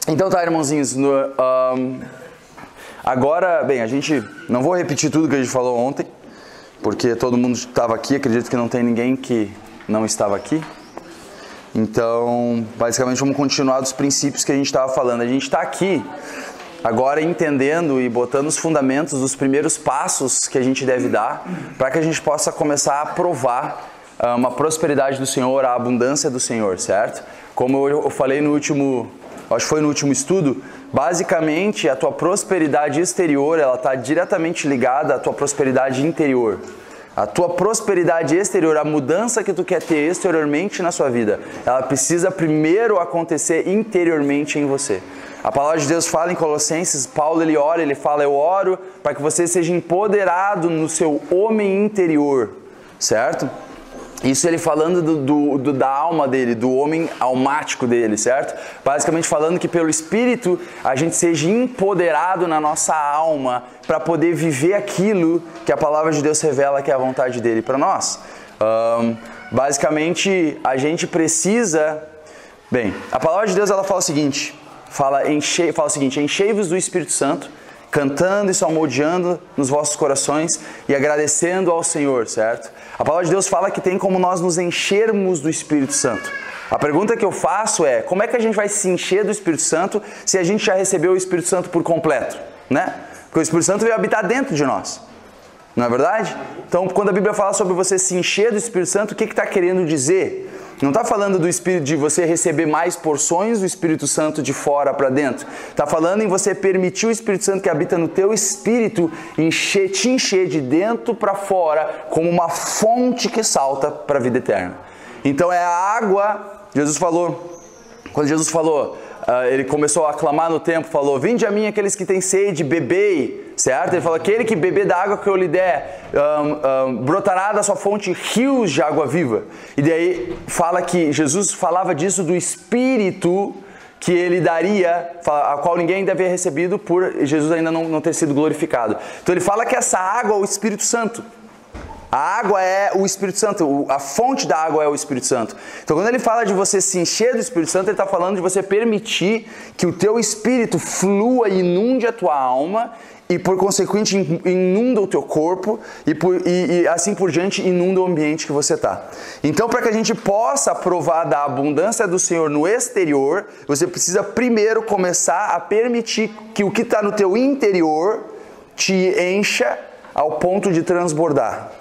Então tá, irmãozinhos, agora, bem, a gente, não vou repetir tudo que a gente falou ontem, porque todo mundo estava aqui, acredito que não tem ninguém que não estava aqui. Então, basicamente, vamos continuar dos princípios que a gente estava falando. A gente está aqui agora entendendo e botando os fundamentos dos primeiros passos que a gente deve dar para que a gente possa começar a provar uma prosperidade do Senhor, a abundância do Senhor, certo? Como eu falei no último, acho que foi no último estudo, basicamente a tua prosperidade exterior, ela está diretamente ligada à tua prosperidade interior. A tua prosperidade exterior, a mudança que tu quer ter exteriormente na sua vida, ela precisa primeiro acontecer interiormente em você. A palavra de Deus fala em Colossenses, Paulo ele ora, ele fala, eu oro para que você seja empoderado no seu homem interior, certo? Isso ele falando da alma dele, do homem almático dele, certo? Basicamente falando que pelo Espírito a gente seja empoderado na nossa alma para poder viver aquilo que a palavra de Deus revela que é a vontade dele para nós. Basicamente a gente precisa... Bem, a palavra de Deus ela fala o seguinte, enchei-vos do Espírito Santo, cantando e salmodiando nos vossos corações e agradecendo ao Senhor, certo? A palavra de Deus fala que tem como nós nos enchermos do Espírito Santo. A pergunta que eu faço é, como é que a gente vai se encher do Espírito Santo se a gente já recebeu o Espírito Santo por completo, né? Porque o Espírito Santo veio habitar dentro de nós, não é verdade? Então, quando a Bíblia fala sobre você se encher do Espírito Santo, o que está querendo dizer? Não está falando do Espírito de você receber mais porções do Espírito Santo de fora para dentro. Está falando em você permitir o Espírito Santo que habita no teu espírito te encher de dentro para fora como uma fonte que salta para a vida eterna. Então é a água, Jesus falou, quando Jesus falou, ele começou a clamar no templo, falou, vinde a mim aqueles que têm sede, bebei, certo? Ele falou, aquele que beber da água que eu lhe der, brotará da sua fonte rios de água viva. E daí fala que Jesus falava disso do Espírito que ele daria, a qual ninguém ainda havia recebido por Jesus ainda não ter sido glorificado. Então ele fala que essa água é o Espírito Santo. A água é o Espírito Santo, a fonte da água é o Espírito Santo. Então quando ele fala de você se encher do Espírito Santo, ele está falando de você permitir que o teu espírito flua e inunde a tua alma e por consequente inunda o teu corpo e assim por diante inunda o ambiente que você está. Então para que a gente possa provar da abundância do Senhor no exterior, você precisa primeiro começar a permitir que o que está no teu interior te encha ao ponto de transbordar.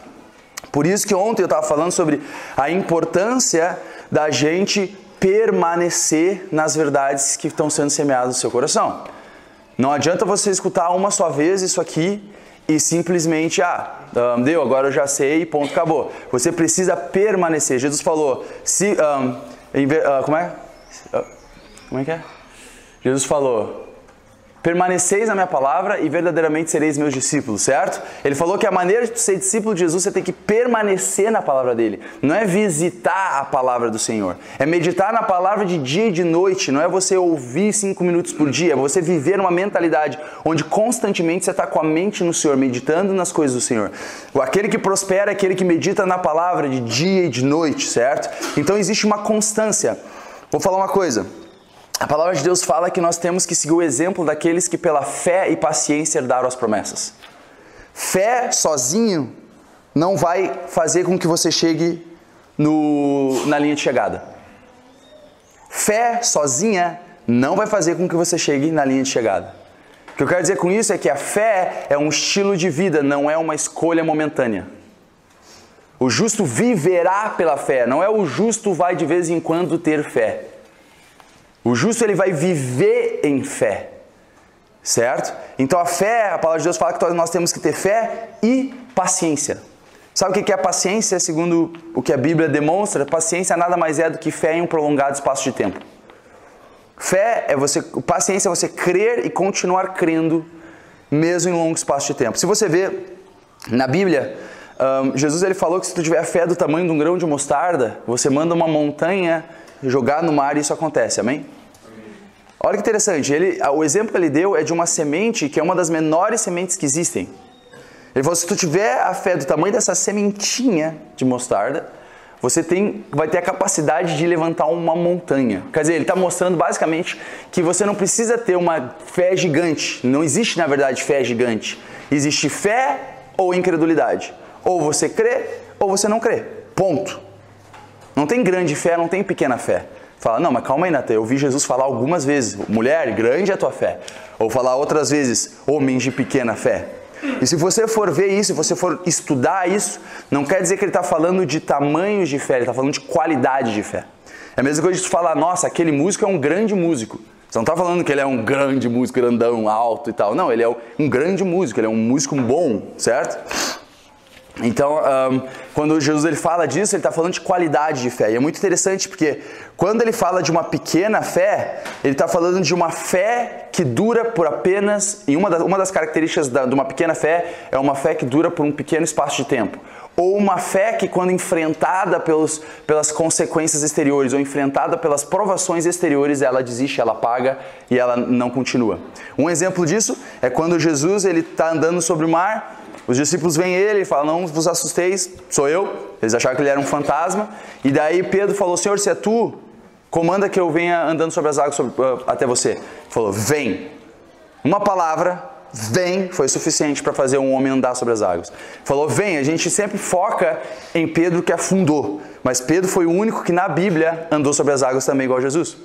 Por isso que ontem eu estava falando sobre a importância da gente permanecer nas verdades que estão sendo semeadas no seu coração. Não adianta você escutar uma só vez isso aqui e simplesmente, deu, agora eu já sei e ponto, acabou. Você precisa permanecer. Jesus falou, como é que é? Jesus falou, permaneceis na minha palavra e verdadeiramente sereis meus discípulos, certo? Ele falou que a maneira de ser discípulo de Jesus, você tem que permanecer na palavra dele. Não é visitar a palavra do Senhor. É meditar na palavra de dia e de noite. Não é você ouvir 5 minutos por dia. É você viver uma mentalidade onde constantemente você está com a mente no Senhor, meditando nas coisas do Senhor. Aquele que prospera é aquele que medita na palavra de dia e de noite, certo? Então existe uma constância. Vou falar uma coisa. A palavra de Deus fala que nós temos que seguir o exemplo daqueles que pela fé e paciência herdaram as promessas. Fé sozinho não vai fazer com que você chegue na linha de chegada. Fé sozinha não vai fazer com que você chegue na linha de chegada. O que eu quero dizer com isso é que a fé é um estilo de vida, não é uma escolha momentânea. O justo viverá pela fé, não é o justo vai de vez em quando ter fé. O justo ele vai viver em fé, certo? Então a fé, a palavra de Deus fala que nós temos que ter fé e paciência. Sabe o que é paciência? Segundo o que a Bíblia demonstra, paciência nada mais é do que fé em um prolongado espaço de tempo. Paciência é você crer e continuar crendo, mesmo em um longo espaço de tempo. Se você vê na Bíblia, Jesus ele falou que se tu tiver a fé do tamanho de um grão de mostarda, você manda uma montanha jogar no mar e isso acontece, amém? Olha que interessante, o exemplo que ele deu é de uma semente que é uma das menores sementes que existem. Ele falou, se tu tiver a fé do tamanho dessa sementinha de mostarda, você vai ter a capacidade de levantar uma montanha. Quer dizer, ele está mostrando basicamente que você não precisa ter uma fé gigante. Não existe, na verdade, fé gigante. Existe fé ou incredulidade. Ou você crê ou você não crê. Ponto. Não tem grande fé, não tem pequena fé. Fala, não, mas calma aí, Natan, eu vi Jesus falar algumas vezes, mulher, grande é a tua fé. Ou falar outras vezes, homens de pequena fé. E se você for ver isso, se você for estudar isso, não quer dizer que ele está falando de tamanhos de fé, ele está falando de qualidade de fé. É a mesma coisa de falar, nossa, aquele músico é um grande músico. Você não está falando que ele é um grande músico, grandão, alto e tal. Não, ele é um grande músico, ele é um músico bom, certo? Então, quando Jesus ele fala disso, ele está falando de qualidade de fé. E é muito interessante porque quando ele fala de uma pequena fé, ele está falando de uma fé que dura por apenas... E uma das características de uma pequena fé é uma fé que dura por um pequeno espaço de tempo. Ou uma fé que quando enfrentada pelas consequências exteriores ou enfrentada pelas provações exteriores, ela desiste, ela apaga e ela não continua. Um exemplo disso é quando Jesus está andando sobre o mar. Os discípulos veem ele e falam, não vos assusteis, sou eu. Eles acharam que ele era um fantasma. E daí Pedro falou, Senhor, se é tu, comanda que eu venha andando sobre as águas até você. Ele falou, vem. Uma palavra, vem, foi suficiente para fazer um homem andar sobre as águas. Ele falou, vem. A gente sempre foca em Pedro que afundou. Mas Pedro foi o único que na Bíblia andou sobre as águas também igual a Jesus.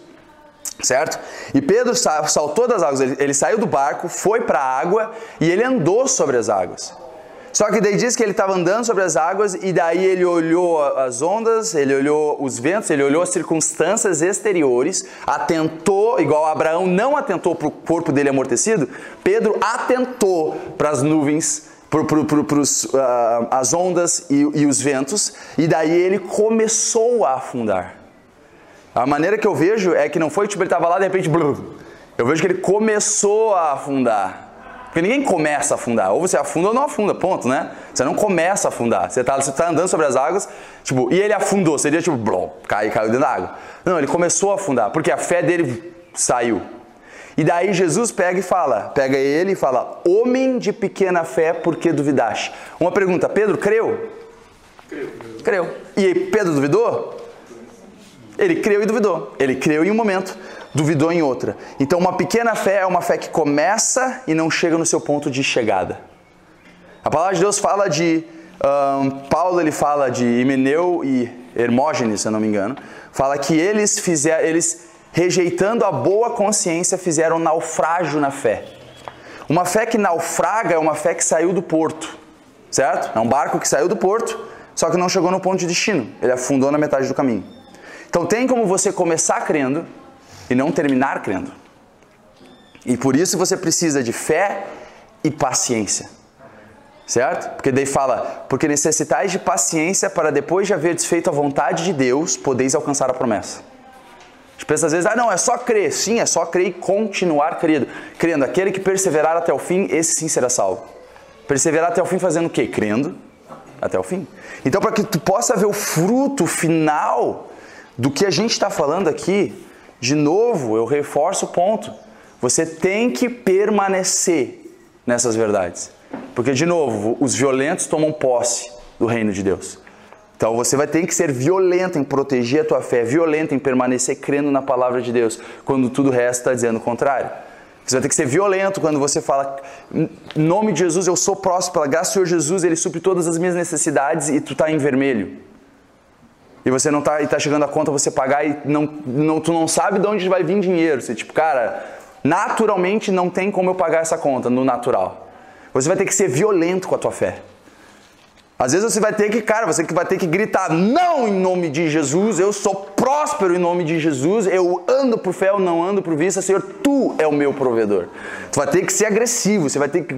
Certo? E Pedro saltou das águas, ele saiu do barco, foi para a água e ele andou sobre as águas. Só que daí diz que ele estava andando sobre as águas e daí ele olhou as ondas, ele olhou os ventos, ele olhou as circunstâncias exteriores, atentou, igual Abraão não atentou para o corpo dele amortecido, Pedro atentou para as nuvens, as ondas e os ventos, e daí ele começou a afundar. A maneira que eu vejo é que não foi tipo ele estava lá de repente, eu vejo que ele começou a afundar. Porque ninguém começa a afundar. Ou você afunda ou não afunda, ponto, né? Você não começa a afundar. Você tá andando sobre as águas, tipo, e ele afundou. Seria tipo, caiu dentro da água. Não, ele começou a afundar, porque a fé dele saiu. E daí Jesus pega ele e fala, homem de pequena fé, por que duvidaste? Uma pergunta, Pedro creu? Creu. E Pedro duvidou? Ele creu e duvidou. Ele creu em um momento, duvidou em outra. Então uma pequena fé é uma fé que começa e não chega no seu ponto de chegada. A palavra de Deus fala de... Paulo ele fala de Himeneu e Hermógenes, se eu não me engano. Fala que eles rejeitando a boa consciência, fizeram naufrágio na fé. Uma fé que naufraga é uma fé que saiu do porto. Certo? É um barco que saiu do porto, só que não chegou no ponto de destino. Ele afundou na metade do caminho. Então tem como você começar crendo e não terminar crendo. E por isso você precisa de fé e paciência. Certo? Porque daí fala, porque necessitais de paciência para depois de haver desfeito a vontade de Deus, podeis alcançar a promessa. A gente pensa às vezes, não, é só crer. Sim, é só crer e continuar crendo. Aquele que perseverar até o fim, esse sim será salvo. Perseverar até o fim fazendo o quê? Crendo até o fim. Então para que tu possa ver o fruto final do que a gente está falando aqui, de novo, eu reforço o ponto. Você tem que permanecer nessas verdades. Porque, de novo, os violentos tomam posse do reino de Deus. Então você vai ter que ser violento em proteger a tua fé, violento em permanecer crendo na palavra de Deus, quando tudo o resto está dizendo o contrário. Você vai ter que ser violento quando você fala, em nome de Jesus eu sou próximo, pela graça do Senhor Jesus, Ele supre todas as minhas necessidades e tu está em vermelho. E você não está chegando a conta você pagar e tu não sabe de onde vai vir dinheiro. Você tipo, cara, naturalmente não tem como eu pagar essa conta, no natural. Você vai ter que ser violento com a tua fé. Às vezes você vai ter que gritar, não em nome de Jesus, eu sou próspero em nome de Jesus, eu ando por fé, eu não ando por vista, Senhor, Tu é o meu provedor. Tu vai ter que ser agressivo, você vai ter que...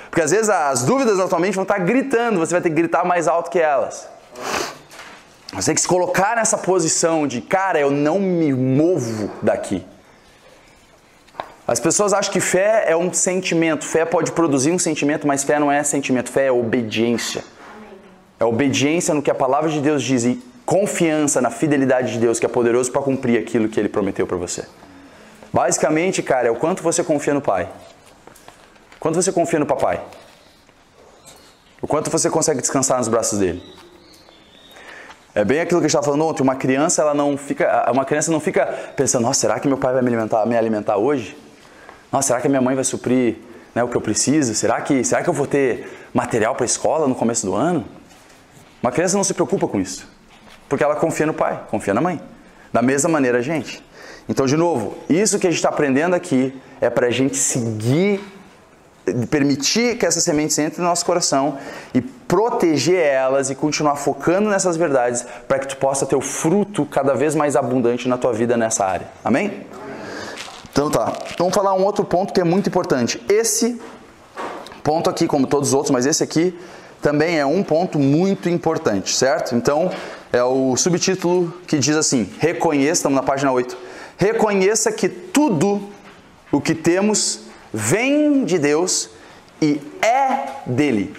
Porque às vezes as dúvidas atualmente vão estar gritando, você vai ter que gritar mais alto que elas. Você tem que se colocar nessa posição de, cara, eu não me movo daqui. As pessoas acham que fé é um sentimento. Fé pode produzir um sentimento, mas fé não é sentimento. Fé é obediência. É obediência no que a palavra de Deus diz e confiança na fidelidade de Deus, que é poderoso para cumprir aquilo que Ele prometeu para você. Basicamente, cara, é o quanto você confia no Pai. O quanto você confia no Papai. O quanto você consegue descansar nos braços dele. É bem aquilo que a gente estava falando ontem, uma criança não fica pensando, nossa, será que meu pai vai me alimentar hoje? Nossa, será que a minha mãe vai suprir, né, o que eu preciso? Será que eu vou ter material para a escola no começo do ano? Uma criança não se preocupa com isso, porque ela confia no pai, confia na mãe. Da mesma maneira a gente. Então, de novo, isso que a gente está aprendendo aqui é para a gente seguir, permitir que essas sementes entrem no nosso coração e proteger elas e continuar focando nessas verdades para que tu possa ter o fruto cada vez mais abundante na tua vida nessa área. Amém? Então tá, vamos falar um outro ponto que é muito importante. Esse ponto aqui, como todos os outros, mas esse aqui também é um ponto muito importante, certo? Então, é o subtítulo que diz assim, reconheça, estamos na página 8, reconheça que tudo o que temos vem de Deus e é dele.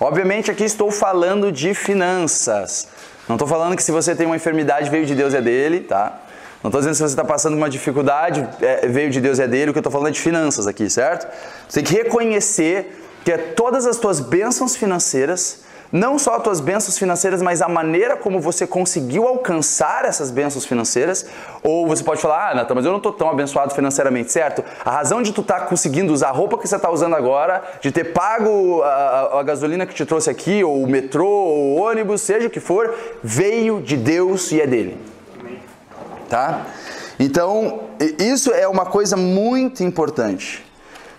Obviamente aqui estou falando de finanças. Não estou falando que se você tem uma enfermidade veio de Deus é dele, tá? Não estou dizendo que se você está passando uma dificuldade veio de Deus é dele. O que eu estou falando é de finanças aqui, certo? Você tem que reconhecer que todas as tuas bênçãos financeiras, não só as tuas bênçãos financeiras, mas a maneira como você conseguiu alcançar essas bênçãos financeiras. Ou você pode falar, Nathan, mas eu não estou tão abençoado financeiramente, certo? A razão de tu estar conseguindo usar a roupa que você está usando agora, de ter pago a gasolina que te trouxe aqui, ou o metrô, ou o ônibus, seja o que for, veio de Deus e é dele. Tá? Então, isso é uma coisa muito importante.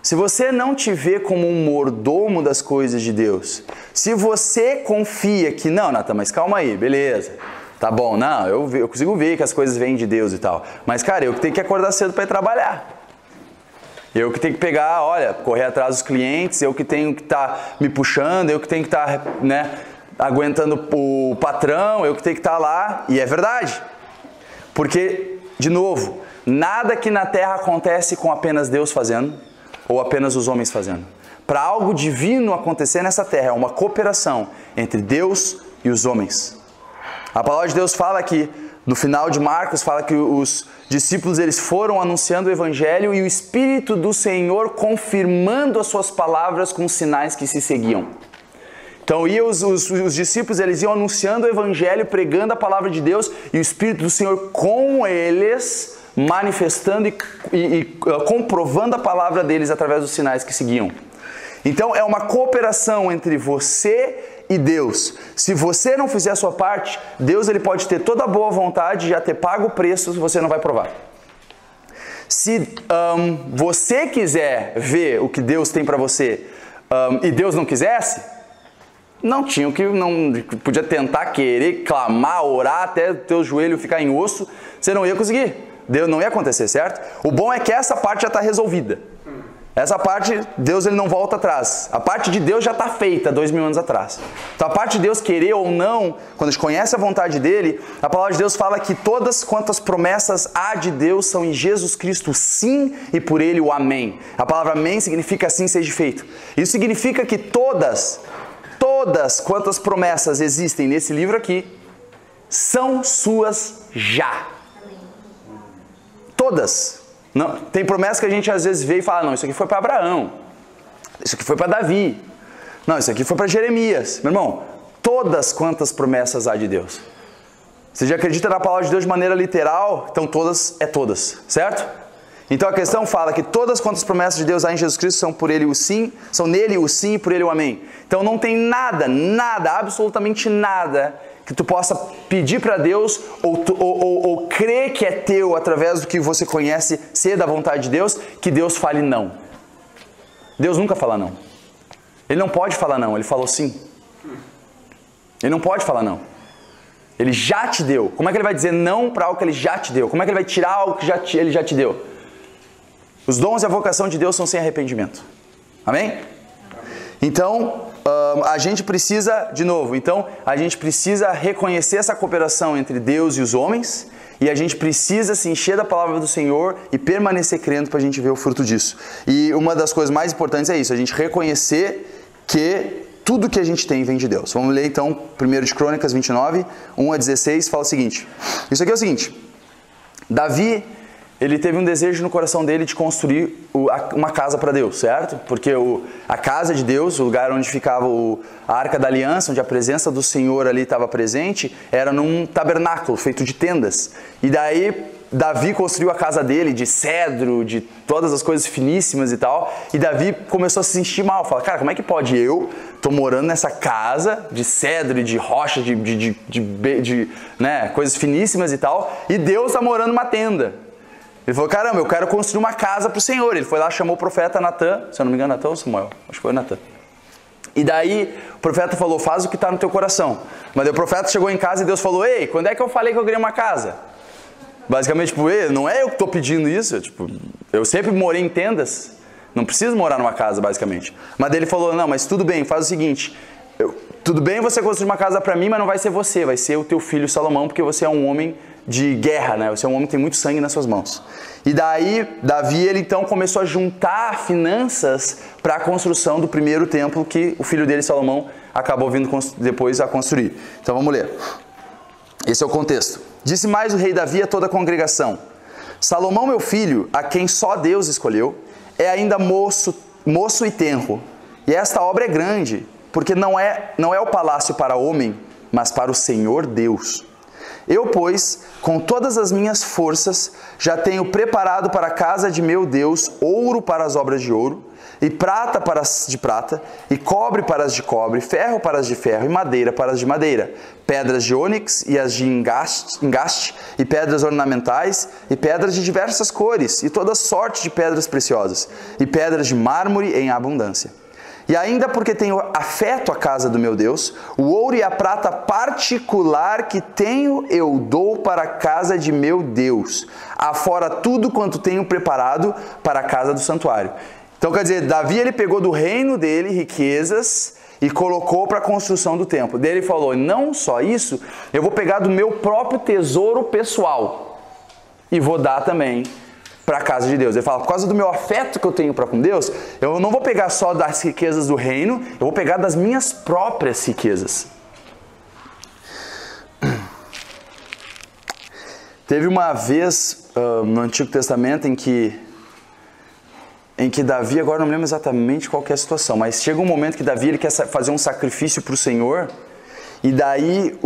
Se você não te vê como um mordomo das coisas de Deus, se você confia que, não, Nathan, mas calma aí, beleza, tá bom, não, eu consigo ver que as coisas vêm de Deus e tal, mas cara, eu que tenho que acordar cedo para ir trabalhar, eu que tenho que pegar, olha, correr atrás dos clientes, eu que tenho que estar me puxando, eu que tenho que estar, né, aguentando o patrão, eu que tenho que estar lá, e é verdade, porque, de novo, nada aqui na terra acontece com apenas Deus fazendo, ou apenas os homens fazendo. Para algo divino acontecer nessa terra, é uma cooperação entre Deus e os homens. A palavra de Deus fala que, no final de Marcos, fala que os discípulos eles foram anunciando o Evangelho e o Espírito do Senhor confirmando as suas palavras com os sinais que se seguiam. Então, os discípulos eles iam anunciando o Evangelho, pregando a palavra de Deus e o Espírito do Senhor com eles, manifestando e comprovando a palavra deles através dos sinais que seguiam. Então é uma cooperação entre você e Deus. Se você não fizer a sua parte, Deus ele pode ter toda a boa vontade de já ter pago o preço, você não vai provar. Se você quiser ver o que Deus tem para você e Deus não quisesse, não podia tentar querer, clamar, orar até o teu joelho ficar em osso, você não ia conseguir. Deus não ia acontecer, certo? O bom é que essa parte já está resolvida. Essa parte, Deus ele não volta atrás. A parte de Deus já está feita 2000 anos atrás. Então a parte de Deus querer ou não, quando a gente conhece a vontade dele, a palavra de Deus fala que todas quantas promessas há de Deus são em Jesus Cristo sim e por ele o amém. A palavra amém significa assim seja feito. Isso significa que todas quantas promessas existem nesse livro aqui são suas já. Todas. Não, tem promessas que a gente às vezes vê e fala, não, isso aqui foi para Abraão, isso aqui foi para Davi, não, isso aqui foi para Jeremias. Meu irmão, todas quantas promessas há de Deus. Você já acredita na palavra de Deus de maneira literal? Então todas é todas, certo? Então a questão fala que todas quantas promessas de Deus há em Jesus Cristo são por ele o sim, são nele o sim e por ele o amém. Então não tem nada, absolutamente nada que tu possa pedir para Deus ou crer que é teu através do que você conhece, ser da vontade de Deus, que Deus fale não. Deus nunca fala não. Ele não pode falar não, ele falou sim. Ele não pode falar não. Ele já te deu. Como é que ele vai dizer não para algo que ele já te deu? Como é que ele vai tirar algo que ele já te deu? Os dons e a vocação de Deus são sem arrependimento. Amém? Então, a gente precisa, de novo, a gente precisa reconhecer essa cooperação entre Deus e os homens e a gente precisa se encher da palavra do Senhor e permanecer crendo para a gente ver o fruto disso. E uma das coisas mais importantes é isso, a gente reconhecer que tudo que a gente tem vem de Deus. Vamos ler então 1 de Crônicas 29, 1 a 16, fala o seguinte. Isso aqui é o seguinte. Davi ele teve um desejo no coração dele de construir uma casa para Deus, certo? Porque a casa de Deus, o lugar onde ficava a Arca da Aliança, onde a presença do Senhor ali estava presente, era num tabernáculo feito de tendas. E daí Davi construiu a casa dele de cedro, de todas as coisas finíssimas e tal. E Davi começou a se sentir mal. Fala, cara, como é que pode tô morando nessa casa de cedro e de rocha, né, coisas finíssimas e tal, e Deus está morando numa tenda. Ele falou, caramba, eu quero construir uma casa para o Senhor. Ele foi lá, chamou o profeta Natan, se eu não me engano, Natan ou Samuel? Acho que foi Natan. E daí o profeta falou, faz o que está no teu coração. Mas daí o profeta chegou em casa e Deus falou, ei, quando é que eu falei que eu queria uma casa? Basicamente, tipo, não é eu que estou pedindo isso. Eu sempre morei em tendas, não preciso morar numa casa, basicamente. Mas daí ele falou, não, mas tudo bem, faz o seguinte, tudo bem você construir uma casa para mim, mas não vai ser você, vai ser o teu filho Salomão, porque você é um homem de guerra, né? Você é um homem que tem muito sangue nas suas mãos. E daí, Davi, ele então começou a juntar finanças para a construção do primeiro templo que o filho dele, Salomão, acabou vindo depois a construir. Então vamos ler. Esse é o contexto. Disse mais o rei Davi a toda a congregação: Salomão, meu filho, a quem só Deus escolheu, é ainda moço e tenro. E esta obra é grande, porque não é o palácio para homem, mas para o Senhor Deus. Eu, pois, com todas as minhas forças, já tenho preparado para a casa de meu Deus ouro para as obras de ouro, e prata para as de prata, e cobre para as de cobre, ferro para as de ferro, e madeira para as de madeira, pedras de ônix e as de engaste, e pedras ornamentais, e pedras de diversas cores, e toda sorte de pedras preciosas, e pedras de mármore em abundância. E ainda porque tenho afeto à casa do meu Deus, o ouro e a prata particular que tenho eu dou para a casa de meu Deus, afora tudo quanto tenho preparado para a casa do santuário. Então quer dizer, Davi ele pegou do reino dele riquezas e colocou para a construção do templo. Daí ele falou, não só isso, eu vou pegar do meu próprio tesouro pessoal e vou dar também para a casa de Deus. Ele fala, por causa do meu afeto que eu tenho para com Deus, eu não vou pegar só das riquezas do reino, eu vou pegar das minhas próprias riquezas. Teve uma vez no Antigo Testamento em que Davi, agora não me lembro exatamente qual que é a situação, mas chega um momento que Davi ele quer fazer um sacrifício para o Senhor, e daí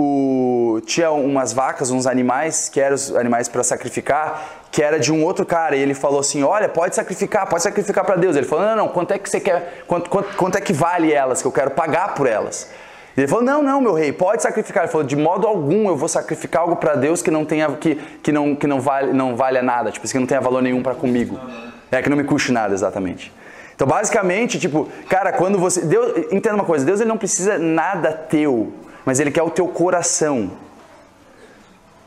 tinha umas vacas, uns animais, que eram os animais para sacrificar, que era de um outro cara, e ele falou assim, olha, pode sacrificar para Deus. Ele falou, não, quanto é que você quer, quanto é que vale elas, que eu quero pagar por elas? E ele falou, não, meu rei, pode sacrificar. Ele falou, de modo algum eu vou sacrificar algo para Deus que não tenha, que não valha nada, tipo, que não tenha valor nenhum para comigo. Que não me custe nada, exatamente. Então, basicamente, tipo, cara, quando você... Deus, entenda uma coisa, Deus ele não precisa nada teu, mas Ele quer o teu coração.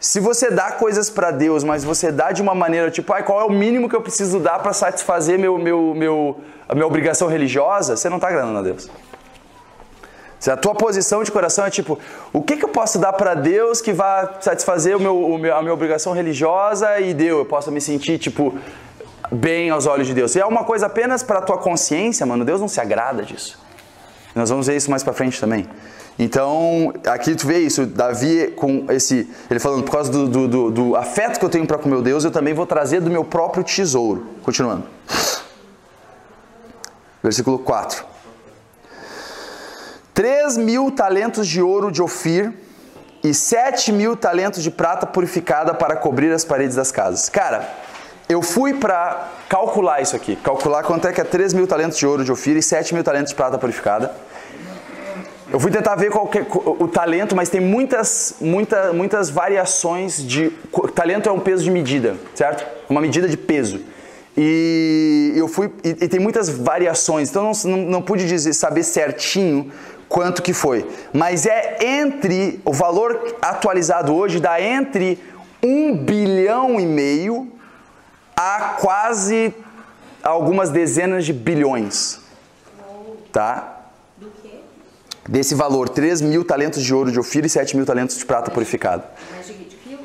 Se você dá coisas para Deus, mas você dá de uma maneira, tipo, qual é o mínimo que eu preciso dar para satisfazer a minha obrigação religiosa, você não está agradando a Deus. Se a tua posição de coração é tipo, o que eu posso dar para Deus que vai satisfazer a minha obrigação religiosa e eu possa me sentir, tipo, bem aos olhos de Deus. Se é uma coisa apenas para a tua consciência, mano, Deus não se agrada disso. Nós vamos ver isso mais para frente também. Então, aqui tu vê isso, Davi com ele falando, por causa do afeto que eu tenho para com meu Deus, eu também vou trazer do meu próprio tesouro. Continuando. Versículo 4. 3.000 talentos de ouro de Ofir e 7.000 talentos de prata purificada para cobrir as paredes das casas. Cara, eu fui para calcular isso aqui, calcular quanto é que é 3.000 talentos de ouro de Ofir e 7.000 talentos de prata purificada. Eu fui tentar ver qual que é o talento, mas tem muitas variações de... Talento é um peso de medida, certo? Uma medida de peso. E tem muitas variações, então não pude saber certinho quanto que foi. Mas o valor atualizado hoje dá entre 1,5 bilhão a quase algumas dezenas de bilhões. Tá? Do quê? Desse valor, 3.000 talentos de ouro de Ofir e 7.000 talentos de prata purificada. Mas de quilos?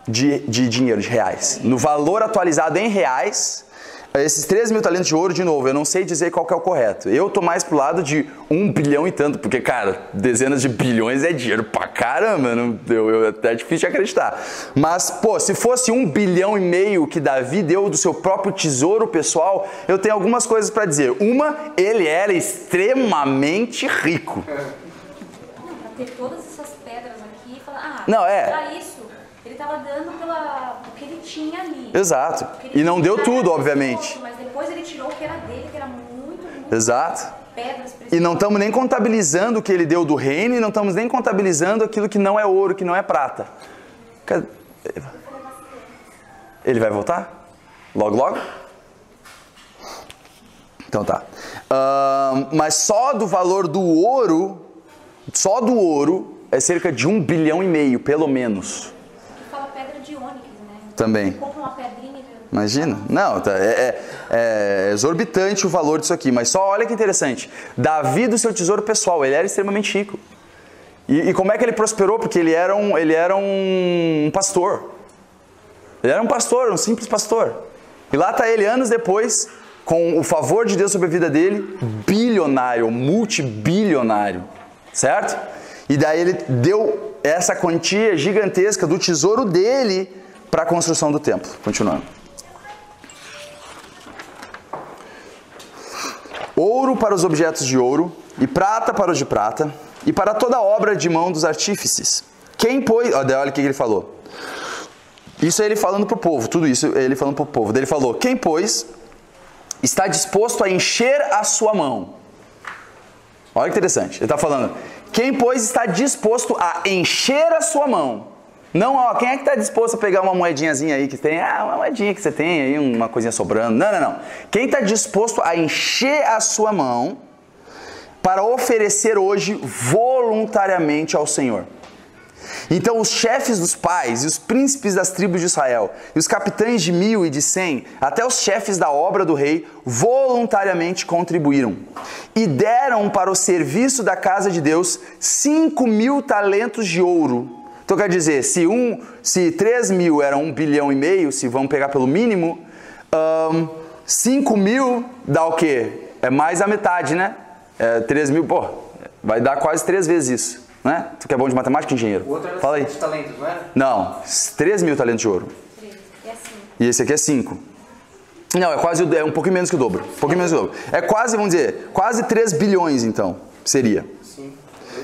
De dinheiro, de reais. No valor atualizado em reais, Esses 3 mil talentos de ouro, de novo, eu não sei dizer qual que é o correto. Eu tô mais pro lado de 1 bilhão e tanto, porque, cara, dezenas de bilhões é dinheiro pra caramba, até é difícil de acreditar. Mas, pô, se fosse 1,5 bilhão que Davi deu do seu próprio tesouro pessoal, eu tenho algumas coisas para dizer. Uma, ele era extremamente rico. Não, pra ter todas essas pedras aqui e falar, não, pra isso, ele estava dando o que ele tinha ali. Exato. E não deu tudo, obviamente. Mas depois ele tirou o que era dele, que era muito Exato. pedras preciosas. E não estamos nem contabilizando o que ele deu do reino e não estamos nem contabilizando aquilo que não é ouro, que não é prata. Ele vai voltar? Logo, logo? Então tá. Mas só do valor do ouro, é cerca de 1,5 bilhão, pelo menos. Fala pedra de ônix, né? Também. Você compra uma pedrinha e... Imagina? Não, é exorbitante o valor disso aqui, mas só olha que interessante. Davi, do seu tesouro pessoal, ele era extremamente rico. E como é que ele prosperou? Porque ele era um pastor. Ele era um pastor, um simples pastor. E lá está ele, anos depois, com o favor de Deus sobre a vida dele, bilionário, multibilionário. Certo? E daí ele deu essa quantia gigantesca do tesouro dele para a construção do templo. Continuando. Ouro para os objetos de ouro, e prata para os de prata, e para toda obra de mão dos artífices. Quem pôs... Olha o que ele falou. Isso é ele falando para o povo, tudo isso é ele falando para o povo. Daí ele falou, quem, pois, está disposto a encher a sua mão. Olha que interessante, ele está falando, quem, pois, está disposto a encher a sua mão. Não, quem é que está disposto a pegar uma moedinhazinha aí que tem, uma moedinha que você tem aí, uma coisinha sobrando. Não. Quem está disposto a encher a sua mão para oferecer hoje voluntariamente ao Senhor. Então os chefes dos pais e os príncipes das tribos de Israel, e os capitães de 1.000 e de 100, até os chefes da obra do rei, voluntariamente contribuíram. E deram para o serviço da casa de Deus 5.000 talentos de ouro. Então quer dizer, se 3 mil era 1,5 bilhão, se vamos pegar pelo mínimo, 5.000 dá o quê? É mais a metade, né? 3 mil, vai dar quase 3 vezes isso, né? Tu que é bom de matemática, engenheiro? O outro era Fala aí. 7 talentos, não era? Não, 3 mil talentos de ouro. 3. É 5. E esse aqui é 5. Não, é um pouquinho menos que o dobro. É quase, vamos dizer, quase 3 bilhões então, seria.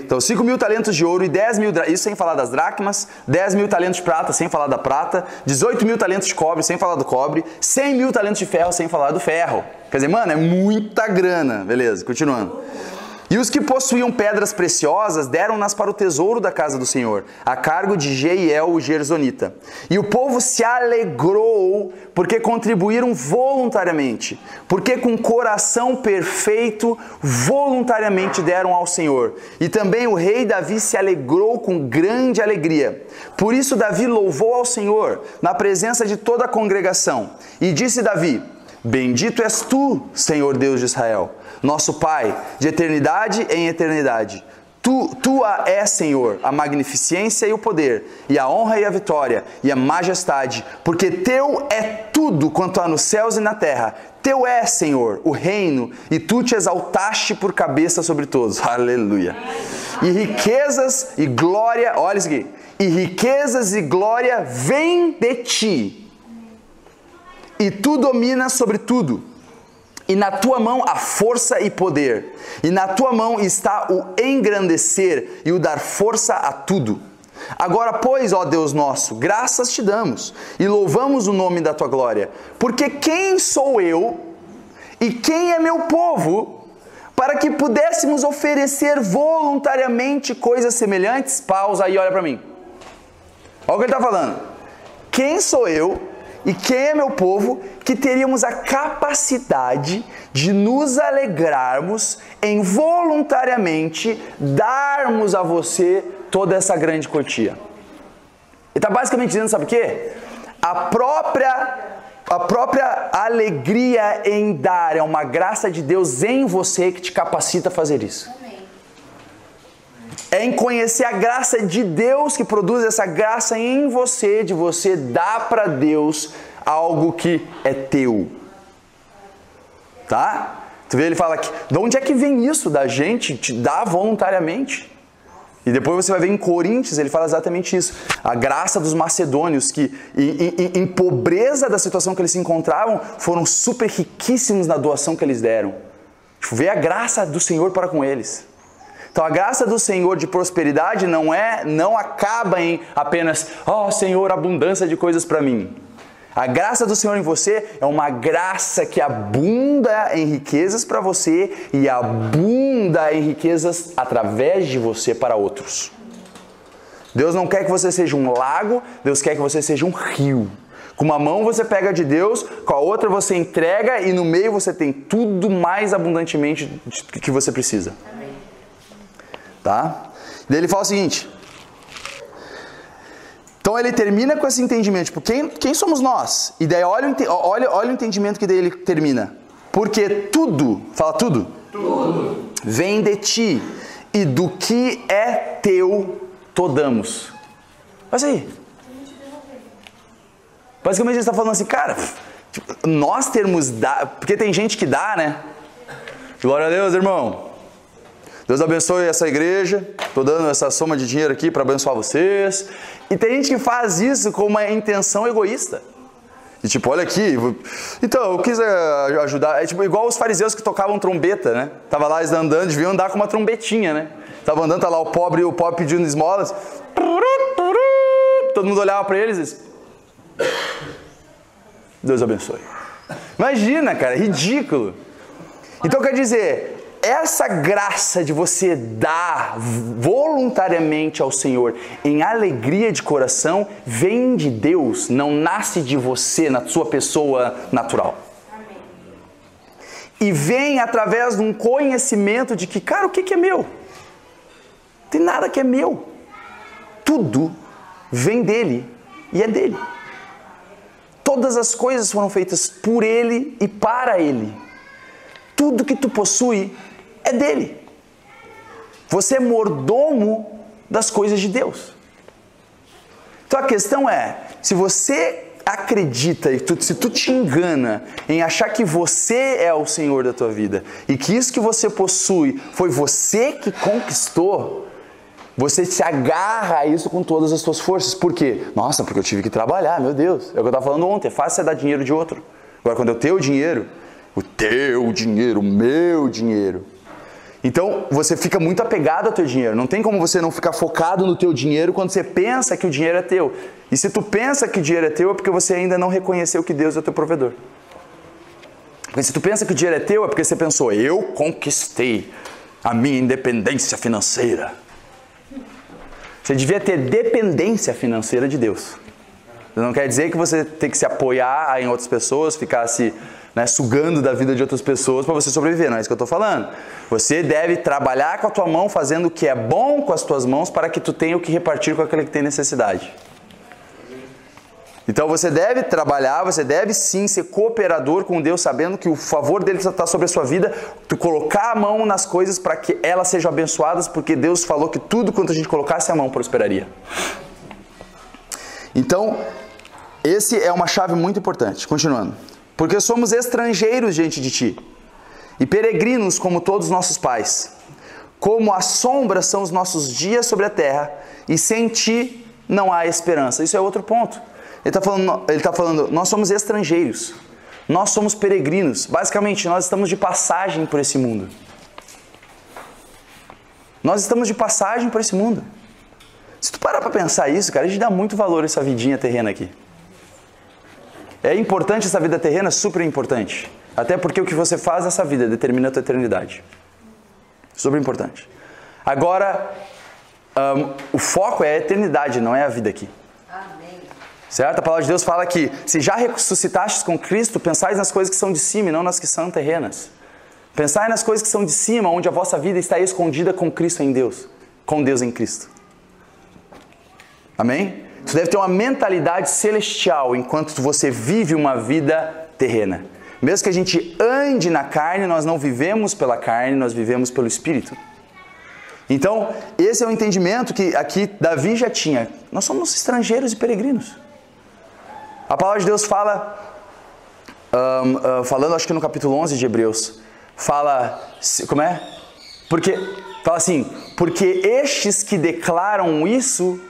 Então 5.000 talentos de ouro e 10 mil, isso sem falar das dracmas, 10 mil talentos de prata, sem falar da prata, 18.000 talentos de cobre, sem falar do cobre, 100.000 talentos de ferro, sem falar do ferro. Quer dizer, mano, é muita grana. Beleza, continuando. E os que possuíam pedras preciosas deram-nas para o tesouro da casa do Senhor, a cargo de Jeiel, o gersonita. E o povo se alegrou, porque contribuíram voluntariamente, porque com coração perfeito, voluntariamente deram ao Senhor. E também o rei Davi se alegrou com grande alegria. Por isso Davi louvou ao Senhor, na presença de toda a congregação. E disse Davi, bendito és tu, Senhor Deus de Israel, nosso Pai, de eternidade em eternidade. Tua é, Senhor, a magnificência e o poder, e a honra e a vitória, e a majestade, porque teu é tudo quanto há nos céus e na terra. Teu é, Senhor, o reino, e tu te exaltaste por cabeça sobre todos. Aleluia. E riquezas e glória, olha isso aqui, e riquezas e glória vêm de ti, e tu dominas sobre tudo. E na tua mão há força e poder, e na tua mão está o engrandecer e o dar força a tudo. Agora, pois, ó Deus nosso, graças te damos e louvamos o nome da tua glória, porque quem sou eu e quem é meu povo para que pudéssemos oferecer voluntariamente coisas semelhantes? Pausa aí, olha para mim. Olha o que ele está falando. Quem sou eu e quem é meu povo, que teríamos a capacidade de nos alegrarmos em voluntariamente darmos a você toda essa grande quantia. Ele está basicamente dizendo, sabe o quê? A própria alegria em dar é uma graça de Deus em você que te capacita a fazer isso. É em conhecer a graça de Deus que produz essa graça em você, de você dar para Deus algo que é teu. Tá? Tu vê, ele fala aqui, de onde é que vem isso da gente te dar voluntariamente? E depois você vai ver em Coríntios, ele fala exatamente isso. A graça dos macedônios, que em pobreza da situação que eles se encontravam, foram super riquíssimos na doação que eles deram. Tipo, vê a graça do Senhor para com eles. Então a graça do Senhor de prosperidade não acaba em apenas, Senhor, abundância de coisas para mim. A graça do Senhor em você é uma graça que abunda em riquezas para você e abunda em riquezas através de você para outros. Deus não quer que você seja um lago, Deus quer que você seja um rio. Com uma mão você pega de Deus, com a outra você entrega e no meio você tem tudo mais abundantemente que você precisa. Tá? Daí ele fala o seguinte... Então ele termina com esse entendimento, tipo, quem somos nós? E daí olha o entendimento que daí ele termina. Porque tudo, fala tudo? Tudo. Vem de ti, e do que é teu, to damos. Faz aí. Basicamente ele está falando assim, cara, tipo, nós termos porque tem gente que dá, né? Glória a Deus, irmão. Deus abençoe essa igreja, estou dando essa soma de dinheiro aqui para abençoar vocês. E tem gente que faz isso com uma intenção egoísta. E tipo, olha aqui, então eu quis ajudar. É tipo igual os fariseus que tocavam trombeta, né? Tava lá eles andando, deviam andar com uma trombetinha, né? Tava andando, tá lá o pobre pedindo esmolas. Todo mundo olhava para eles e disse, Deus abençoe. Imagina, cara, ridículo. Então quer dizer... Essa graça de você dar voluntariamente ao Senhor em alegria de coração vem de Deus, não nasce de você, na sua pessoa natural. Amém. E vem através de um conhecimento de que, cara, o que é meu? Não tem nada que é meu. Tudo vem dele e é dele. Todas as coisas foram feitas por ele e para ele. Tudo que tu possui é dele. Você é mordomo das coisas de Deus. Então a questão é, se você acredita e se tu te engana em achar que você é o Senhor da tua vida e que isso que você possui foi você que conquistou, você se agarra a isso com todas as suas forças. Por quê? Nossa, porque eu tive que trabalhar, meu Deus. É o que eu estava falando ontem, é fácil você dar dinheiro de outro. Agora quando é o teu dinheiro, o meu dinheiro. Então, você fica muito apegado ao teu dinheiro. Não tem como você não ficar focado no teu dinheiro quando você pensa que o dinheiro é teu. E se tu pensa que o dinheiro é teu, é porque você ainda não reconheceu que Deus é o teu provedor. Porque se tu pensa que o dinheiro é teu, é porque você pensou, eu conquistei a minha independência financeira. Você devia ter dependência financeira de Deus. Não quer dizer que você tem que se apoiar em outras pessoas, ficar se... sugando da vida de outras pessoas para você sobreviver, não é isso que eu estou falando. Você deve trabalhar com a tua mão, fazendo o que é bom com as tuas mãos, para que tu tenha o que repartir com aquele que tem necessidade. Então você deve trabalhar, você deve sim ser cooperador com Deus, sabendo que o favor dele está sobre a sua vida, tu colocar a mão nas coisas para que elas sejam abençoadas, porque Deus falou que tudo quanto a gente colocasse a mão prosperaria. Então, esse é uma chave muito importante. Continuando. Porque somos estrangeiros diante de ti, e peregrinos como todos os nossos pais. Como a sombra são os nossos dias sobre a terra, e sem ti não há esperança. Isso é outro ponto. Ele está falando, nós somos estrangeiros, nós somos peregrinos. Basicamente, nós estamos de passagem por esse mundo. Nós estamos de passagem por esse mundo. Se tu parar para pensar isso, cara, a gente dá muito valor a essa vidinha terrena aqui. É importante essa vida terrena? Super importante. Até porque o que você faz nessa vida determina a tua eternidade. Super importante. Agora, o foco é a eternidade, não é a vida aqui. Amém. Certo? A palavra de Deus fala que se já ressuscitastes com Cristo, pensais nas coisas que são de cima e não nas que são terrenas. Pensai nas coisas que são de cima, onde a vossa vida está escondida com Cristo em Deus. Com Deus em Cristo. Amém? Você deve ter uma mentalidade celestial enquanto você vive uma vida terrena. Mesmo que a gente ande na carne, nós não vivemos pela carne, nós vivemos pelo Espírito. Então, esse é o entendimento que aqui Davi já tinha. Nós somos estrangeiros e peregrinos. A palavra de Deus fala falando acho que no capítulo 11 de Hebreus, fala, como é? Fala assim, porque estes que declaram isso,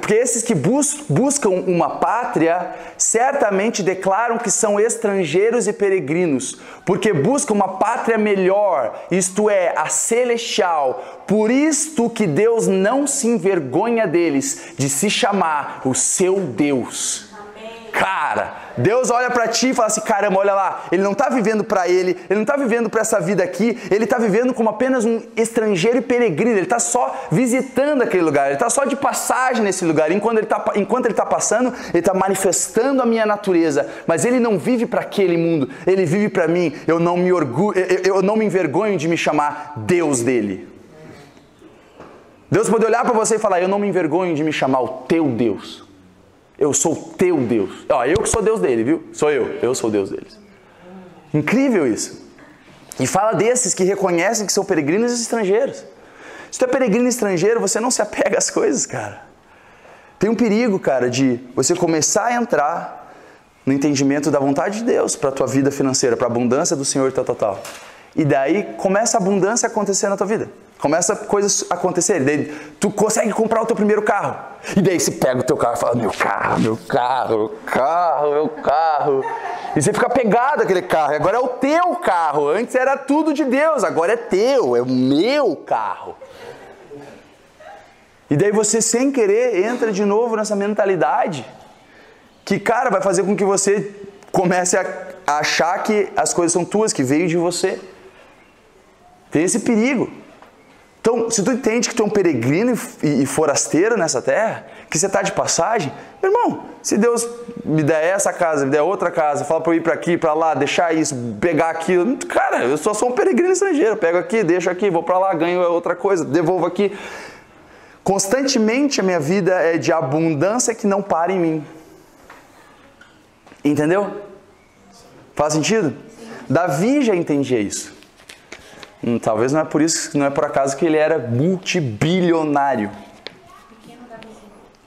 porque esses que buscam uma pátria, certamente declaram que são estrangeiros e peregrinos, porque buscam uma pátria melhor, isto é, a celestial. Por isto que Deus não se envergonha deles, de se chamar o seu Deus. Cara, Deus olha pra ti e fala assim, caramba, olha lá, ele não está vivendo para ele não está vivendo para essa vida aqui, ele está vivendo como apenas um estrangeiro e peregrino, ele está só visitando aquele lugar, ele está só de passagem nesse lugar, enquanto ele está passando, ele está manifestando a minha natureza, mas ele não vive para aquele mundo, ele vive para mim, eu não me envergonho de me chamar Deus dele. Deus pode olhar para você e falar, eu não me envergonho de me chamar o teu Deus. Eu sou o teu Deus. Eu que sou Deus dele, viu? Sou eu sou Deus deles. Incrível isso. E fala desses que reconhecem que são peregrinos e estrangeiros. Se tu é peregrino e estrangeiro, você não se apega às coisas, cara. Tem um perigo, cara, de você começar a entrar no entendimento da vontade de Deus para a tua vida financeira, para a abundância do Senhor, tal. E daí começa a abundância a acontecer na tua vida. Começa coisas a acontecerem. Daí tu consegue comprar o teu primeiro carro. E daí você pega o teu carro e fala, meu carro. E você fica pegado àquele carro. E agora é o teu carro. Antes era tudo de Deus, agora é teu, é o meu carro. E daí você, sem querer, entra de novo nessa mentalidade que, cara, vai fazer com que você comece a achar que as coisas são tuas, que veio de você. Tem esse perigo. Então, se tu entende que tu é um peregrino e forasteiro nessa terra, que você está de passagem, meu irmão, se Deus me der essa casa, me der outra casa, fala para eu ir para aqui, para lá, deixar isso, pegar aquilo, cara, eu só sou um peregrino estrangeiro, pego aqui, deixo aqui, vou para lá, ganho outra coisa, devolvo aqui. Constantemente a minha vida é de abundância que não para em mim. Entendeu? Faz sentido? Davi já entendia isso. Talvez não é por isso, não é por acaso que ele era multibilionário.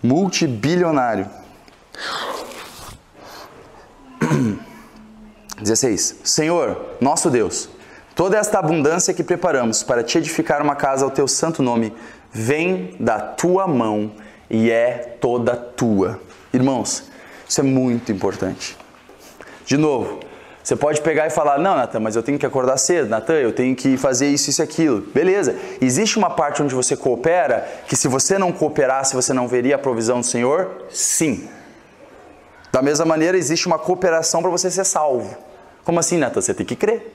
Multibilionário. 16. Senhor, nosso Deus, toda esta abundância que preparamos para te edificar uma casa ao teu santo nome, vem da tua mão e é toda tua. Irmãos, isso é muito importante. De novo, você pode pegar e falar, não, Natan, mas eu tenho que acordar cedo, Natan, eu tenho que fazer isso e aquilo. Beleza. Existe uma parte onde você coopera, que se você não cooperasse, você não veria a provisão do Senhor? Sim. Da mesma maneira, existe uma cooperação para você ser salvo. Como assim, Natan? Você tem que crer.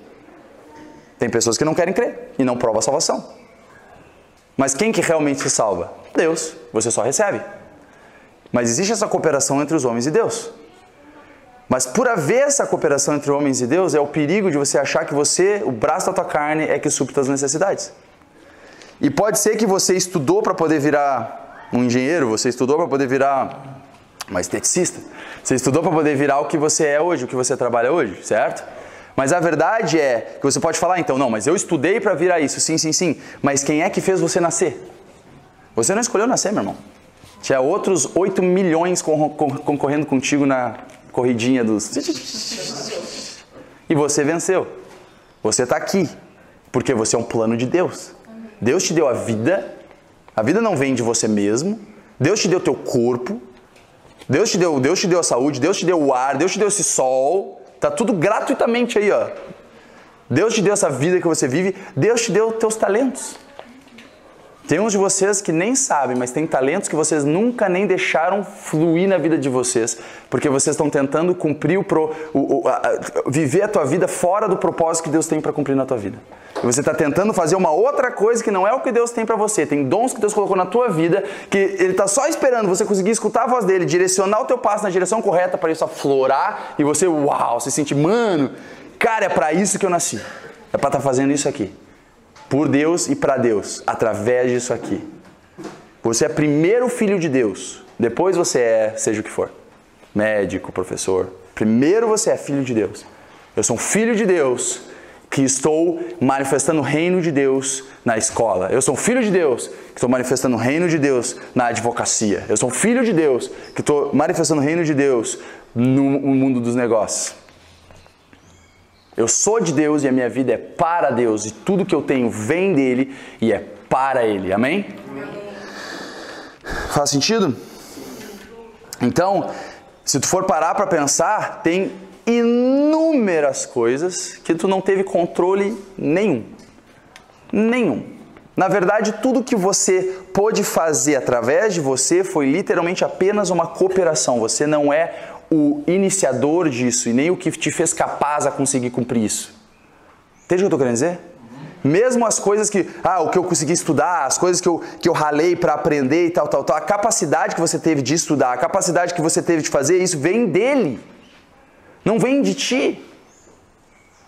Tem pessoas que não querem crer e não provam a salvação. Mas quem que realmente se salva? Deus. Você só recebe. Mas existe essa cooperação entre os homens e Deus. Mas por haver essa cooperação entre homens e Deus, é o perigo de você achar que você, o braço da tua carne, é que supre as necessidades. E pode ser que você estudou para poder virar um engenheiro, você estudou para poder virar uma esteticista, você estudou para poder virar o que você é hoje, o que você trabalha hoje, certo? Mas a verdade é que você pode falar, então, não, mas eu estudei para virar isso, sim, mas quem é que fez você nascer? Você não escolheu nascer, meu irmão. Tinha outros 8 milhões concorrendo contigo na corridinha dos... E você venceu. Você está aqui, porque você é um plano de Deus. Deus te deu a vida não vem de você mesmo, Deus te deu o teu corpo, Deus te deu a saúde, Deus te deu o ar, Deus te deu esse sol, tá tudo gratuitamente aí, ó. Deus te deu essa vida que você vive, Deus te deu os teus talentos. Tem uns de vocês que nem sabem, mas tem talentos que vocês nunca nem deixaram fluir na vida de vocês, porque vocês estão tentando cumprir viver a tua vida fora do propósito que Deus tem para cumprir na tua vida. E você está tentando fazer uma outra coisa que não é o que Deus tem para você. Tem dons que Deus colocou na tua vida, que Ele está só esperando você conseguir escutar a voz dele, direcionar o teu passo na direção correta para isso aflorar e você, uau, se sentir, mano, cara, é para isso que eu nasci. É para estar fazendo isso aqui. Por Deus e para Deus, através disso aqui. Você é primeiro filho de Deus, depois você é, seja o que for, médico, professor. Primeiro você é filho de Deus. Eu sou um filho de Deus que estou manifestando o reino de Deus na escola. Eu sou um filho de Deus que estou manifestando o reino de Deus na advocacia. Eu sou um filho de Deus que estou manifestando o reino de Deus no mundo dos negócios. Eu sou de Deus e a minha vida é para Deus. E tudo que eu tenho vem dele e é para ele. Amém? Faz sentido? Então, se tu for parar para pensar, tem inúmeras coisas que tu não teve controle nenhum. Na verdade, tudo que você pôde fazer através de você foi literalmente apenas uma cooperação. Você não é o iniciador disso e nem o que te fez capaz a conseguir cumprir isso. Entende o que eu estou querendo dizer? Mesmo as coisas que, o que eu consegui estudar, as coisas que eu ralei para aprender e tal, a capacidade que você teve de estudar, a capacidade que você teve de fazer, isso vem dele. Não vem de ti.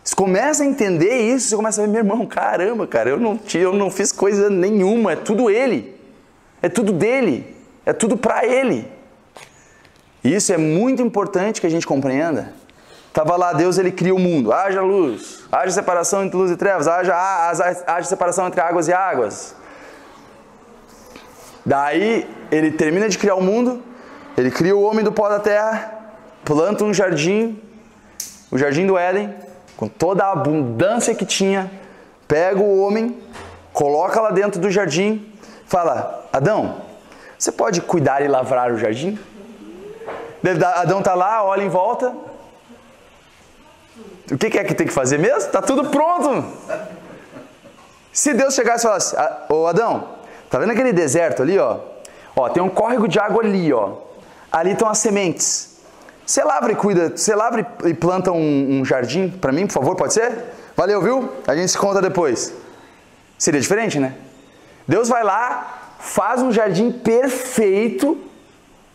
Você começa a entender isso, você começa a ver, meu irmão, caramba, cara, eu não fiz coisa nenhuma, é tudo ele. É tudo dele. É tudo para ele. E isso é muito importante que a gente compreenda. Estava lá, Deus, ele cria o mundo. Haja luz, haja separação entre luz e trevas, haja separação entre águas e águas. Daí, ele termina de criar o mundo, ele cria o homem do pó da terra, planta um jardim, o jardim do Éden, com toda a abundância que tinha, pega o homem, coloca lá dentro do jardim, fala, Adão, você pode cuidar e lavrar o jardim? Adão está lá, olha em volta. O que é que tem que fazer mesmo? Está tudo pronto. Se Deus chegasse e falasse, ô Adão, tá vendo aquele deserto ali, ó? Ó, tem um córrego de água ali, ó. Ali estão as sementes. Você lavra e cuida, você lavra e planta um jardim para mim, por favor, pode ser? Valeu, viu? A gente se conta depois. Seria diferente, né? Deus vai lá, faz um jardim perfeito,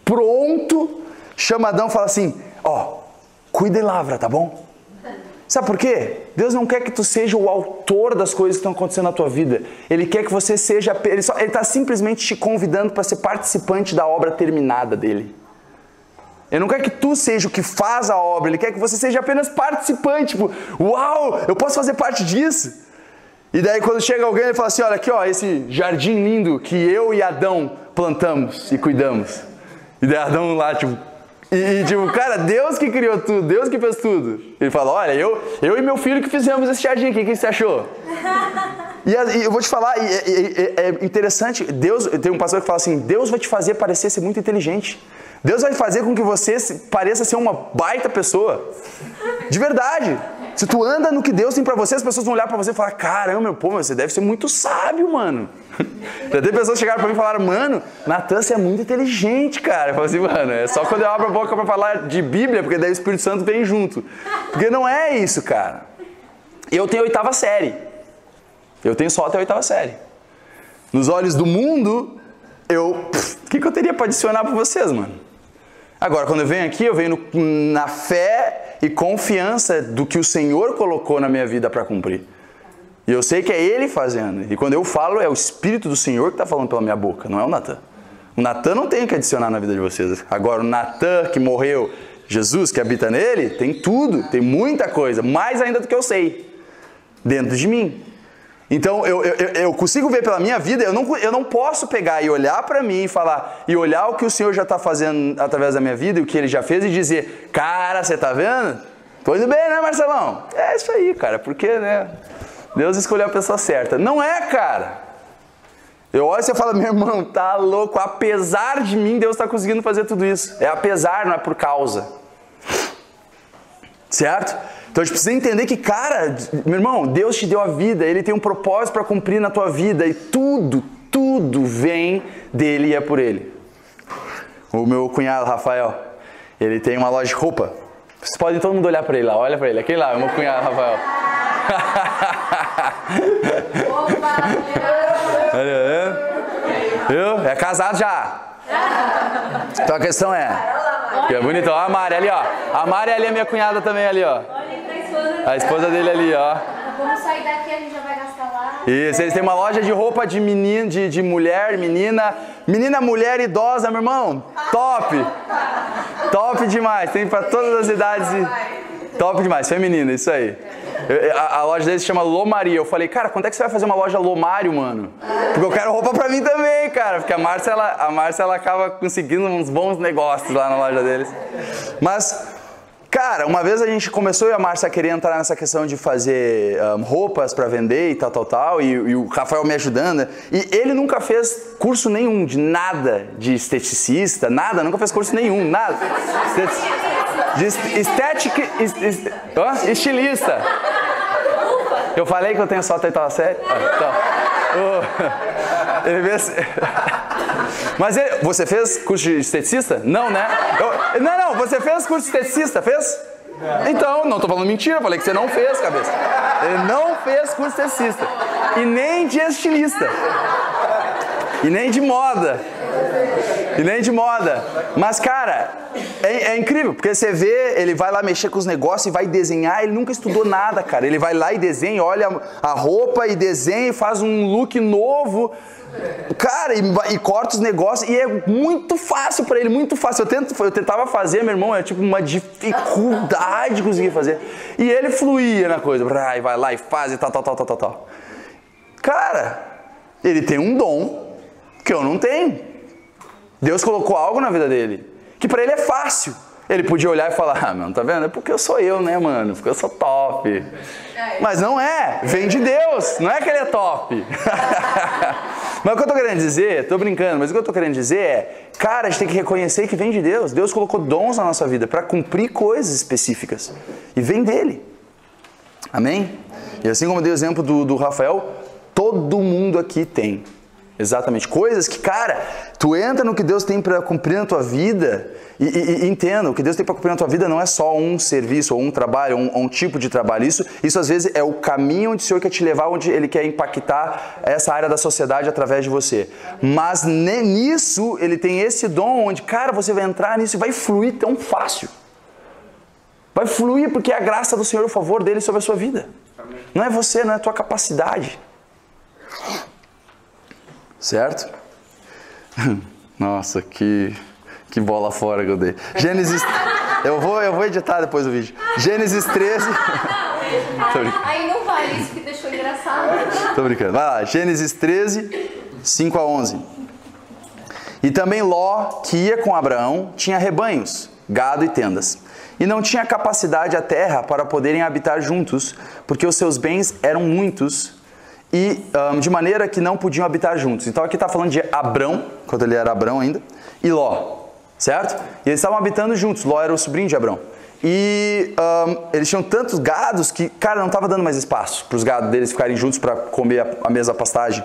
pronto, chama Adão e fala assim, ó, cuida e lavra, tá bom? Sabe por quê? Deus não quer que tu seja o autor das coisas que estão acontecendo na tua vida. Ele quer que você seja... Ele está simplesmente te convidando para ser participante da obra terminada dele. Ele não quer que tu seja o que faz a obra. Ele quer que você seja apenas participante. Tipo, uau, eu posso fazer parte disso. E daí quando chega alguém, ele fala assim, olha aqui, ó, esse jardim lindo que eu e Adão plantamos e cuidamos. E daí Adão lá, tipo... tipo, cara, Deus que criou tudo, Deus que fez tudo. Ele fala, olha, eu e meu filho que fizemos esse jardim aqui, o que você achou? E eu vou te falar, é interessante, Deus, tem um pastor que fala assim, Deus vai te fazer parecer ser muito inteligente. Deus vai fazer com que você pareça ser uma baita pessoa. De verdade. Se tu anda no que Deus tem pra você, as pessoas vão olhar pra você e falar, caramba, pô, você deve ser muito sábio, mano. Já tem pessoas que chegaram pra mim e falaram, mano, Natan, você é muito inteligente, cara. Eu falo assim, mano, é só quando eu abro a boca pra falar de Bíblia, porque daí o Espírito Santo vem junto. Porque não é isso, cara. Eu tenho 8ª série. Eu tenho só até a 8ª série. Nos olhos do mundo, o que eu teria pra adicionar pra vocês, mano? Agora, quando eu venho aqui, eu venho na fé e confiança do que o Senhor colocou na minha vida para cumprir. E eu sei que é Ele fazendo. E quando eu falo, é o Espírito do Senhor que está falando pela minha boca, não é o Natan. O Natan não tem o que adicionar na vida de vocês. Agora, o Natan que morreu, Jesus que habita nele, tem tudo, tem muita coisa, mais ainda do que eu sei, dentro de mim. Então, eu consigo ver pela minha vida, eu não posso pegar e olhar para mim e falar, e olhar o que o Senhor já está fazendo através da minha vida, e o que Ele já fez, e dizer, cara, você está vendo? Tô indo bem, né, Marcelão? É isso aí, cara, porque, né, Deus escolheu a pessoa certa. Não é, cara. Eu olho e você fala, meu irmão, tá louco, apesar de mim, Deus está conseguindo fazer tudo isso. É apesar, não é por causa. Certo? Então a gente precisa entender que, cara, meu irmão, Deus te deu a vida, Ele tem um propósito para cumprir na tua vida e tudo vem dEle e é por Ele. O meu cunhado, Rafael, ele tem uma loja de roupa. Vocês podem todo mundo olhar para ele lá, olha para ele, aquele lá, é o meu cunhado, Rafael. Viu? É casado já. Então a questão é bonito, ó, a Mari ali, ó. A Mari ali é minha cunhada também ali, ó. A esposa dele ali, ó. Vamos sair daqui, a gente já vai gastar lá. Isso, eles têm uma loja de roupa de menino, de mulher, menina, mulher, idosa, meu irmão. Top! Top demais, tem pra todas as idades. Top demais, feminino, isso aí. A loja deles se chama Lomaria. Eu falei, cara, quando é que você vai fazer uma loja Lomário, mano? Porque eu quero roupa pra mim também, cara. Porque a Márcia, ela acaba conseguindo uns bons negócios lá na loja deles. Mas, Cara, uma vez a gente começou, eu e a Márcia, a querer entrar nessa questão de fazer roupas para vender e tal, e o Rafael me ajudando, né? E ele nunca fez curso nenhum de nada de esteticista, nada, nunca fez curso nenhum, nada. De estética, estilista. Eu falei que eu tenho só até oitava série? Ele fez... Mas você fez curso de esteticista? Não, né? Não, você fez curso de esteticista, fez? Então, não tô falando mentira, eu falei que você não fez, cabeça. Ele não fez curso de esteticista. E nem de estilista. E nem de moda. Mas, cara, é incrível, porque você vê, ele vai lá mexer com os negócios e vai desenhar, ele nunca estudou nada, cara. Ele vai lá e desenha, olha a roupa e desenha e faz um look novo. Cara, e corta os negócios, e é muito fácil pra ele, muito fácil. Eu tentava fazer, meu irmão, é tipo uma dificuldade de conseguir fazer. E ele fluía na coisa, e vai lá e faz e tal. Cara, ele tem um dom que eu não tenho. Deus colocou algo na vida dele, que pra ele é fácil. Ele podia olhar e falar, mano, tá vendo? É porque eu sou eu, né, mano? Porque eu sou top. Mas não é, vem de Deus, não é que ele é top. Mas o que eu tô querendo dizer, tô brincando, mas o que eu tô querendo dizer é, cara, a gente tem que reconhecer que vem de Deus. Deus colocou dons na nossa vida para cumprir coisas específicas. E vem dele. Amém? E assim como eu dei o exemplo do Rafael, todo mundo aqui tem. Exatamente. Coisas que, cara, tu entra no que Deus tem para cumprir na tua vida e entenda, o que Deus tem para cumprir na tua vida não é só um serviço ou um trabalho, um tipo de trabalho. Isso às vezes é o caminho onde o Senhor quer te levar, onde Ele quer impactar essa área da sociedade através de você. Mas nisso, Ele tem esse dom onde, cara, você vai entrar nisso e vai fluir tão fácil. Vai fluir porque é a graça do Senhor, o favor dEle sobre a sua vida. Não é você, não é a tua capacidade. Certo? Nossa, que bola fora que eu dei. Gênesis... Eu vou editar depois o vídeo. Gênesis 13... Aí não vale isso que deixou engraçado. Tô brincando. Vai lá, Gênesis 13, 5 a 11. E também Ló, que ia com Abraão, tinha rebanhos, gado e tendas. E não tinha capacidade a terra para poderem habitar juntos, porque os seus bens eram muitos, e de maneira que não podiam habitar juntos. Então aqui está falando de Abrão, quando ele era Abrão ainda, e Ló, certo? E eles estavam habitando juntos, Ló era o sobrinho de Abrão. E eles tinham tantos gados que, cara, não estava dando mais espaço para os gados deles ficarem juntos para comer a mesma pastagem.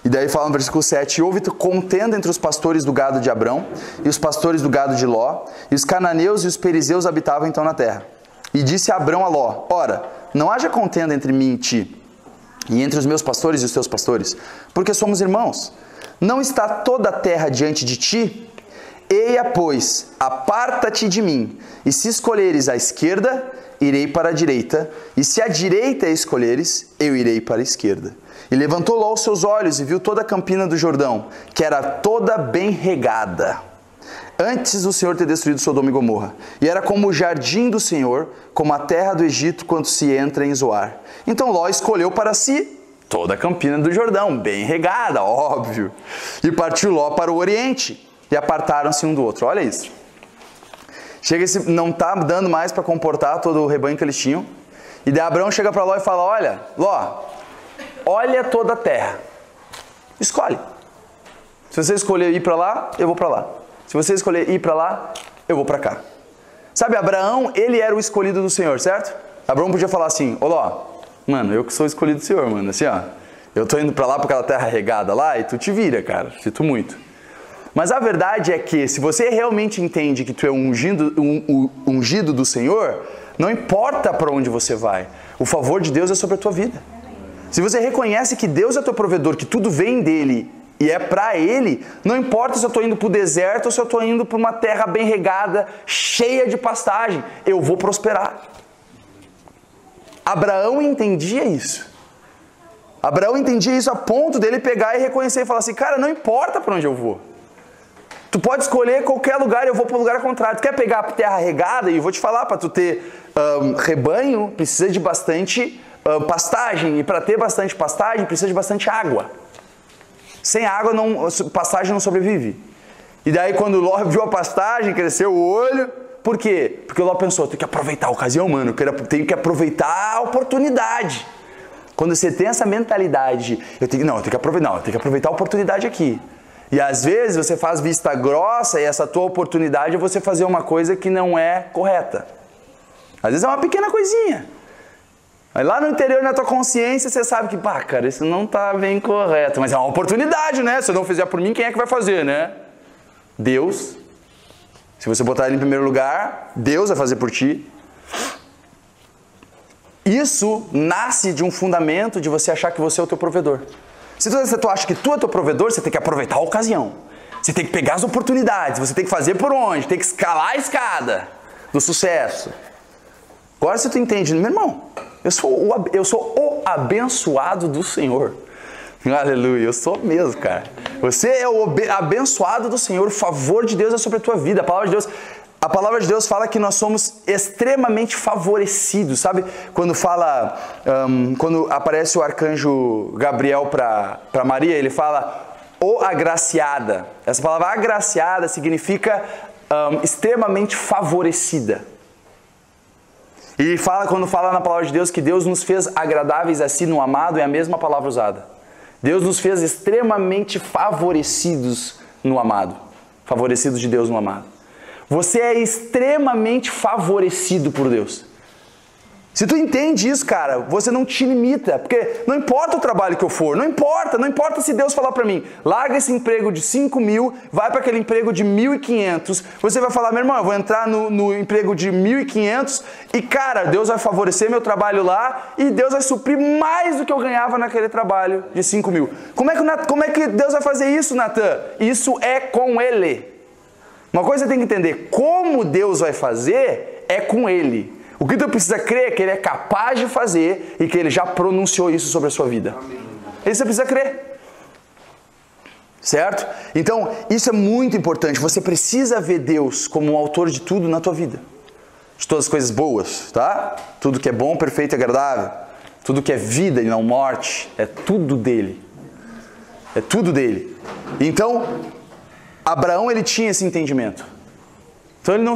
E daí fala no versículo 7, e houve contenda entre os pastores do gado de Abrão e os pastores do gado de Ló, e os cananeus e os perizeus habitavam então na terra. E disse Abrão a Ló, ora, não haja contenda entre mim e ti, e entre os meus pastores e os teus pastores, porque somos irmãos. Não está toda a terra diante de ti? Eia, pois, aparta-te de mim, e se escolheres a esquerda, irei para a direita, e se a direita escolheres, eu irei para a esquerda. E levantou Ló os seus olhos e viu toda a campina do Jordão, que era toda bem regada, antes do Senhor ter destruído Sodoma e Gomorra. E era como o jardim do Senhor, como a terra do Egito quando se entra em Zoar. Então Ló escolheu para si toda a campina do Jordão, bem regada, óbvio. E partiu Ló para o oriente, e apartaram-se um do outro. Olha isso. Chega esse, não está dando mais para comportar todo o rebanho que eles tinham. E daí Abrão chega para Ló e fala, olha, Ló, olha toda a terra. Escolhe. Se você escolher ir para lá, eu vou para lá. Se você escolher ir para lá, eu vou para cá. Sabe, Abraão, ele era o escolhido do Senhor, certo? Abraão podia falar assim, ô Ló, mano, eu que sou escolhido do Senhor, mano. Assim, ó, eu tô indo para lá para aquela terra regada lá e tu te vira, cara. Sinto muito. Mas a verdade é que, se você realmente entende que tu é ungido do Senhor, não importa para onde você vai, o favor de Deus é sobre a tua vida. Se você reconhece que Deus é teu provedor, que tudo vem dele e é para Ele, não importa se eu estou indo para o deserto ou se eu estou indo para uma terra bem regada, cheia de pastagem, eu vou prosperar. Abraão entendia isso. Abraão entendia isso a ponto dele pegar e reconhecer e falar assim, cara, não importa para onde eu vou. Tu pode escolher qualquer lugar, eu vou para o lugar contrário. Tu quer pegar a terra regada? E eu vou te falar, para tu ter rebanho, precisa de bastante pastagem. E para ter bastante pastagem, precisa de bastante água. Sem água, pastagem não sobrevive. E daí quando Ló viu a pastagem, cresceu o olho. Por quê? Porque que Ló pensou? Tem que aproveitar a ocasião, mano. Tenho que aproveitar a oportunidade. Quando você tem essa mentalidade de, eu tenho que aproveitar a oportunidade aqui. E às vezes você faz vista grossa e essa tua oportunidade é você fazer uma coisa que não é correta. Às vezes é uma pequena coisinha. Mas lá no interior, na tua consciência, você sabe que, cara, isso não tá bem correto. Mas é uma oportunidade, né? Se eu não fizer por mim, quem é que vai fazer, né? Deus. Se você botar ele em primeiro lugar, Deus vai fazer por ti. Isso nasce de um fundamento de você achar que você é o teu provedor. Se tu acha que tu é teu provedor, você tem que aproveitar a ocasião. Você tem que pegar as oportunidades, você tem que fazer por onde, tem que escalar a escada do sucesso. Agora se tu entende, meu irmão, eu sou o abençoado do Senhor. Aleluia, eu sou mesmo, cara. Você é o abençoado do Senhor, o favor de Deus é sobre a tua vida. A palavra de Deus fala que nós somos extremamente favorecidos, sabe? Quando aparece o arcanjo Gabriel para Maria, ele fala, o agraciada. Essa palavra agraciada significa extremamente favorecida. E quando fala na palavra de Deus que Deus nos fez agradáveis a si no amado, é a mesma palavra usada. Deus nos fez extremamente favorecidos no amado. Favorecidos de Deus no amado. Você é extremamente favorecido por Deus. Se tu entende isso, cara, você não te limita, porque não importa o trabalho que eu for, não importa se Deus falar pra mim, larga esse emprego de 5.000, vai para aquele emprego de 1.500, você vai falar, meu irmão, eu vou entrar no emprego de 1.500 e, cara, Deus vai favorecer meu trabalho lá e Deus vai suprir mais do que eu ganhava naquele trabalho de 5.000. Como é que Deus vai fazer isso, Natan? Isso é com Ele. Uma coisa você tem que entender, como Deus vai fazer é com Ele. O que tu precisa crer é que Ele é capaz de fazer e que Ele já pronunciou isso sobre a sua vida. Isso você precisa crer. Certo? Então, isso é muito importante. Você precisa ver Deus como o autor de tudo na tua vida. De todas as coisas boas, tá? Tudo que é bom, perfeito e agradável. Tudo que é vida e não morte. É tudo dele. É tudo dele. Então, Abraão, ele tinha esse entendimento. Então ele não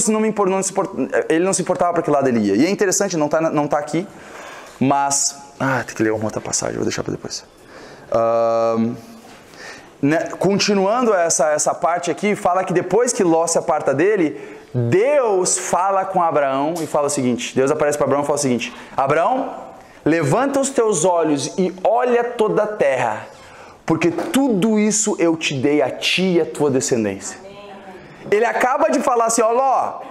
se importava para que lado ele ia. E é interessante, não tá aqui, mas... tem que ler uma outra passagem, vou deixar para depois. Continuando essa parte aqui, fala que depois que Ló se aparta dele, Deus fala com Abraão e fala o seguinte, Deus aparece para Abraão e fala o seguinte, Abraão, levanta os teus olhos e olha toda a terra, porque tudo isso eu te dei a ti e a tua descendência. Ele acaba de falar assim, ó, Ló,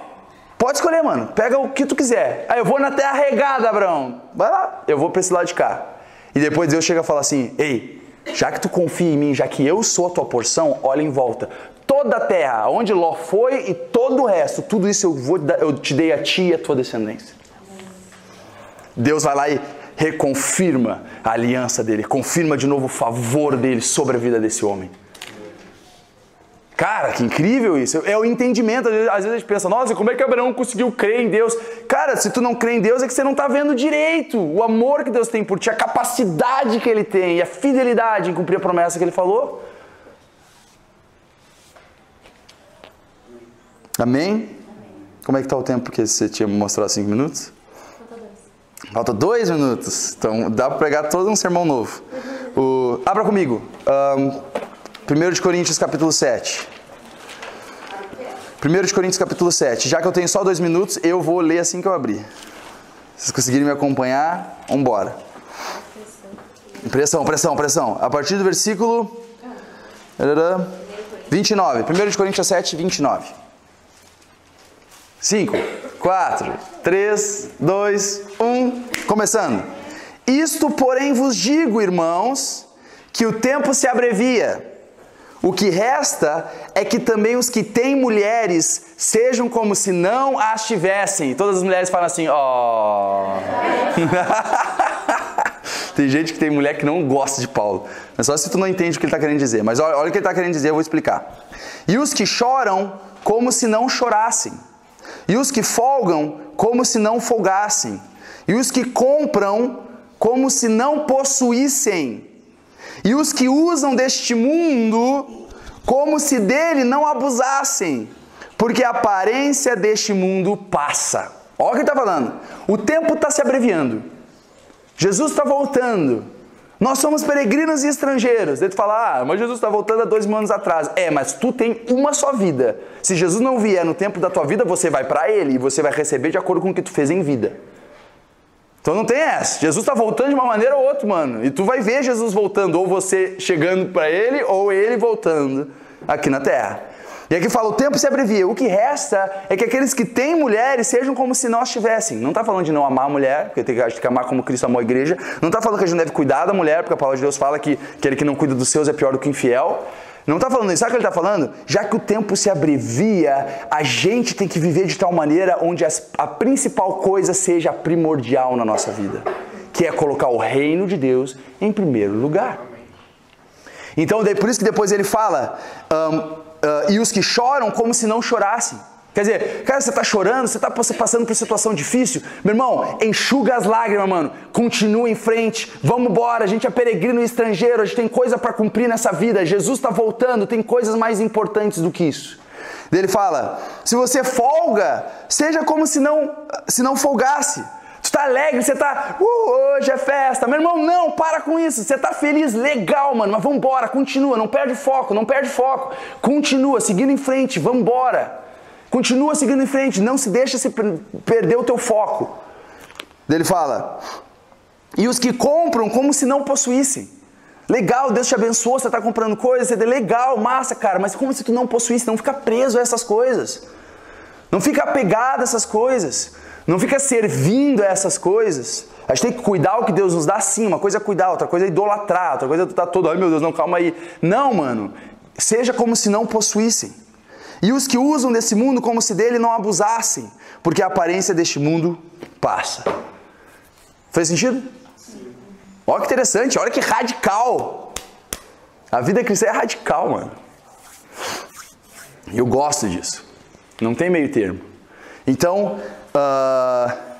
pode escolher, mano, pega o que tu quiser. Aí eu vou na terra regada, Abraão, vai lá, eu vou para esse lado de cá. E depois Deus chega e fala assim, ei, já que tu confia em mim, já que eu sou a tua porção, olha em volta. Toda a terra, onde Ló foi e todo o resto, tudo isso eu te dei a ti e a tua descendência. Deus vai lá e reconfirma a aliança dele, confirma de novo o favor dele sobre a vida desse homem. Cara, que incrível isso. É o entendimento. Às vezes a gente pensa, nossa, como é que Abraão conseguiu crer em Deus? Cara, se tu não crê em Deus é que você não está vendo direito o amor que Deus tem por ti, a capacidade que Ele tem e a fidelidade em cumprir a promessa que Ele falou. Amém? Como é que está o tempo que você tinha mostrado 5 minutos? Falta 2 minutos. Então dá para pregar todo um sermão novo. Abra comigo. 1 Coríntios capítulo 7. 1 Coríntios capítulo 7. Já que eu tenho só 2 minutos, eu vou ler assim que eu abrir. Se vocês conseguirem me acompanhar, vamos embora. Pressão. A partir do versículo 29. 1 Coríntios 7, 29. 5, 4, 3, 2, 1. Começando. Isto, porém, vos digo, irmãos, que o tempo se abrevia. O que resta é que também os que têm mulheres sejam como se não as tivessem. Todas as mulheres falam assim, ó. Tem gente que tem mulher que não gosta de Paulo. Mas só se tu não entende o que ele está querendo dizer. Mas olha o que ele está querendo dizer, eu vou explicar. E os que choram como se não chorassem. E os que folgam como se não folgassem. E os que compram como se não possuíssem. E os que usam deste mundo como se dele não abusassem. porque a aparência deste mundo passa. Olha o que ele está falando. O tempo está se abreviando. Jesus está voltando. Nós somos peregrinos e estrangeiros. Daí tu fala, mas Jesus está voltando há 2000 anos atrás. Mas tu tem uma só vida. Se Jesus não vier no tempo da tua vida, você vai para Ele e você vai receber de acordo com o que tu fez em vida. Então não tem essa. Jesus está voltando de uma maneira ou outra, mano. E tu vai ver Jesus voltando, ou você chegando para Ele, ou Ele voltando aqui na terra. E aqui fala, o tempo se abrevia. O que resta é que aqueles que têm mulheres sejam como se nós tivessem. Não está falando de não amar a mulher, porque tem que amar como Cristo amou a igreja. Não está falando que a gente deve cuidar da mulher, porque a palavra de Deus fala que aquele que não cuida dos seus é pior do que o infiel. Não está falando isso. Sabe o que ele está falando? Já que o tempo se abrevia, a gente tem que viver de tal maneira onde a principal coisa seja primordial na nossa vida, que é colocar o reino de Deus em primeiro lugar. Então, por isso que depois ele fala... e os que choram como se não chorassem. Quer dizer, cara, você está chorando, você está passando por situação difícil. Meu irmão, enxuga as lágrimas, mano. Continua em frente. Vamos embora. A gente é peregrino e estrangeiro. A gente tem coisa para cumprir nessa vida. Jesus está voltando. Tem coisas mais importantes do que isso. Daí ele fala, se você folga, seja como se não folgasse. Tu está alegre, você está, hoje é festa. Meu irmão, não, para com isso. Você está feliz, legal, mano, mas vamos embora, continua, não perde foco. Continua, seguindo em frente, vamos embora. Continua seguindo em frente, não se deixa perder o teu foco. Daí ele fala, e os que compram como se não possuíssem. Legal, Deus te abençoou, você está comprando coisas, você legal, massa, cara, mas como se tu não possuísse, não fica preso a essas coisas. Não fica apegado a essas coisas. Não fica servindo a essas coisas. A gente tem que cuidar o que Deus nos dá, sim. Uma coisa é cuidar, outra coisa é idolatrar, outra coisa é tu tá todo, ai meu Deus, não, calma aí. Não, mano. Seja como se não possuíssem. E os que usam desse mundo como se dele não abusassem, porque a aparência deste mundo passa. Fez sentido? Sim. Olha que interessante, olha que radical. A vida cristã é radical, mano. Eu gosto disso. Não tem meio termo. Então...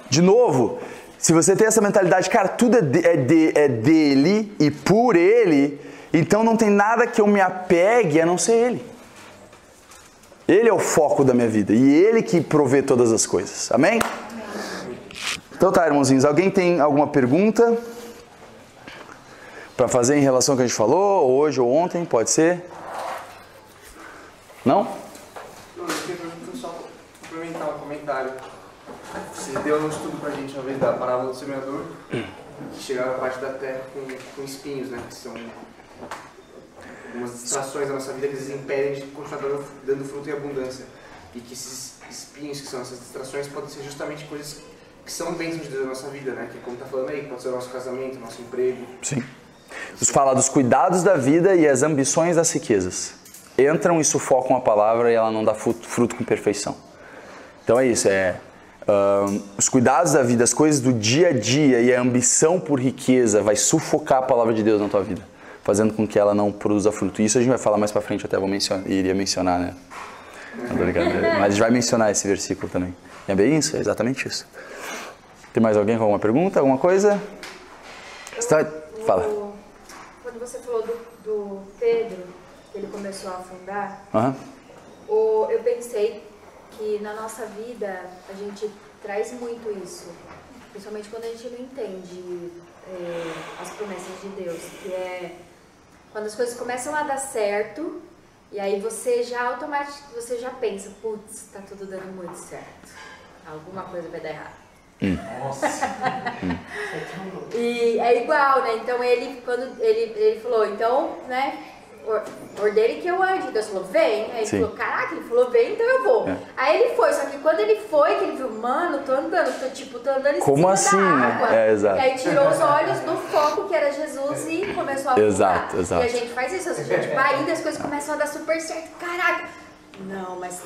de novo, se você tem essa mentalidade, cara, tudo é dele e por ele, então não tem nada que eu me apegue a não ser ele. Ele é o foco da minha vida e ele que provê todas as coisas. Amém? Então tá, irmãozinhos, alguém tem alguma pergunta para fazer em relação ao que a gente falou, hoje ou ontem, pode ser? Não? Não, eu queria só complementar um comentário. Você deu um estudo pra gente uma vez da parábola do semeador, que chegava a parte da terra com espinhos, né? Que são algumas distrações da nossa vida que eles impedem de continuar dando fruto em abundância. E que esses espinhos, que são essas distrações, podem ser justamente coisas que são bênçãos de Deus na nossa vida, né? Que como tá falando aí, pode ser o nosso casamento, o nosso emprego. Sim. Nos fala dos cuidados da vida e as ambições das riquezas. Entram e sufocam a palavra e ela não dá fruto com perfeição. Então é isso, os cuidados da vida, as coisas do dia a dia e a ambição por riqueza vai sufocar a palavra de Deus na tua vida, fazendo com que ela não produza fruto. Isso a gente vai falar mais pra frente, até iria mencionar, né? Mas a gente vai mencionar esse versículo também. É bem isso, é exatamente isso. Tem mais alguém com alguma pergunta, alguma coisa? Fala. Quando você falou do Pedro, que ele começou a afundar, eu pensei que na nossa vida a gente traz muito isso, principalmente quando a gente não entende as promessas de Deus, que é quando as coisas começam a dar certo e aí você já pensa, putz, tá tudo dando muito certo, alguma coisa vai dar errado. Nossa. E é igual, né? Então quando ele falou, então, né? Ordene que eu ande. Deus falou, vem. Aí ele falou, caraca, ele falou, vem, então eu vou. Aí ele foi, só que quando ele foi, que ele viu, mano, tô andando em como cima assim, da água. Né? Exato. E aí tirou os olhos do foco que era Jesus e começou a afundar. Exato. E a gente faz isso, a gente vai indo, as coisas começam a dar super certo. Caraca, não, mas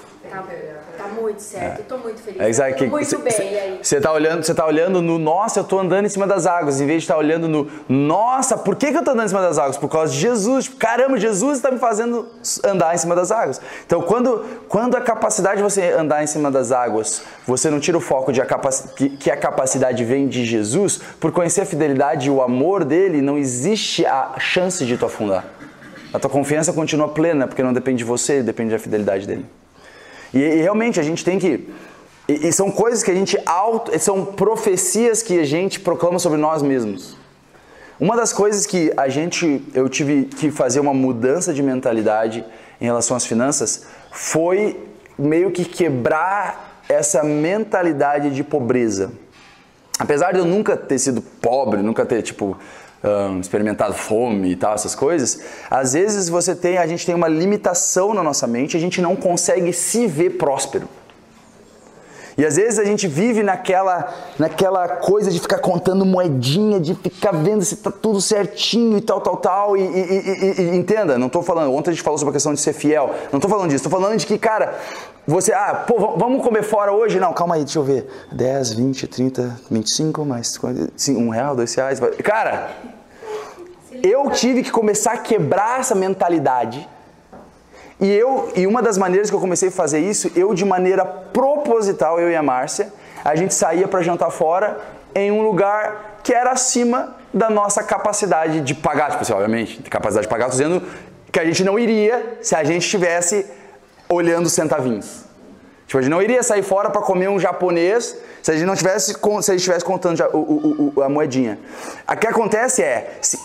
tá muito certo, eu tô muito feliz, tô muito bem. Você tá olhando no, nossa, eu tô andando em cima das águas, em vez de estar olhando no, nossa, por que eu tô andando em cima das águas? Por causa de Jesus. Tipo, caramba, Jesus está me fazendo andar em cima das águas. Então, quando a capacidade de você andar em cima das águas, você não tira o foco de que a capacidade vem de Jesus, por conhecer a fidelidade e o amor dele, não existe a chance de tu afundar. A tua confiança continua plena, porque não depende de você, depende da fidelidade dele. E realmente a gente tem que... E são coisas que a gente são profecias que a gente proclama sobre nós mesmos. Uma das coisas que eu tive que fazer uma mudança de mentalidade em relação às finanças foi meio que quebrar essa mentalidade de pobreza. Apesar de eu nunca ter sido pobre, nunca ter, experimentado fome e tal, essas coisas, às vezes a gente tem uma limitação na nossa mente, a gente não consegue se ver próspero. E às vezes a gente vive naquela coisa de ficar contando moedinha, de ficar vendo se tá tudo certinho e tal, e entenda, não estou falando, ontem a gente falou sobre a questão de ser fiel, não estou falando disso, estou falando de que, cara, vamos comer fora hoje? Não, calma aí, deixa eu ver, 10, 20, 30, 25, mais R$1, R$2, cara, eu tive que começar a quebrar essa mentalidade. E uma das maneiras que eu comecei a fazer isso, eu de maneira proposital, eu e a Márcia, a gente saía para jantar fora em um lugar que era acima da nossa capacidade de pagar. Obviamente, capacidade de pagar, estou dizendo que a gente não iria se a gente estivesse olhando os centavinhos. A gente não iria sair fora para comer um japonês se a gente estivesse contando a moedinha. O que acontece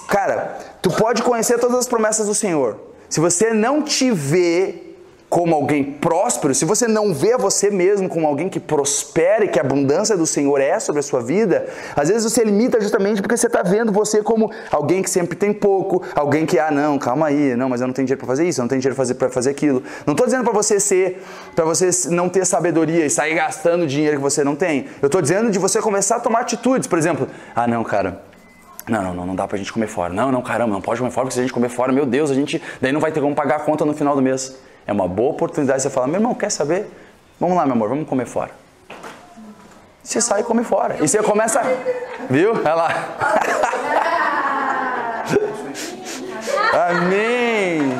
cara, tu pode conhecer todas as promessas do Senhor. Se você não te vê como alguém próspero, se você não vê você mesmo como alguém que prospera e que a abundância do Senhor é sobre a sua vida, às vezes você limita justamente porque você está vendo você como alguém que sempre tem pouco, alguém que, não, calma aí, não, mas eu não tenho dinheiro para fazer isso, eu não tenho dinheiro para fazer aquilo. Não estou dizendo para você não ter sabedoria e sair gastando dinheiro que você não tem. Eu estou dizendo de você começar a tomar atitudes, por exemplo, não, cara, não dá pra gente comer fora. Não, caramba, não pode comer fora, porque se a gente comer fora, meu Deus, daí não vai ter como pagar a conta no final do mês. É uma boa oportunidade de você falar, meu irmão, quer saber? Vamos lá, meu amor, vamos comer fora. Você sai e come fora. E você começa, viu? Olha lá. Amém.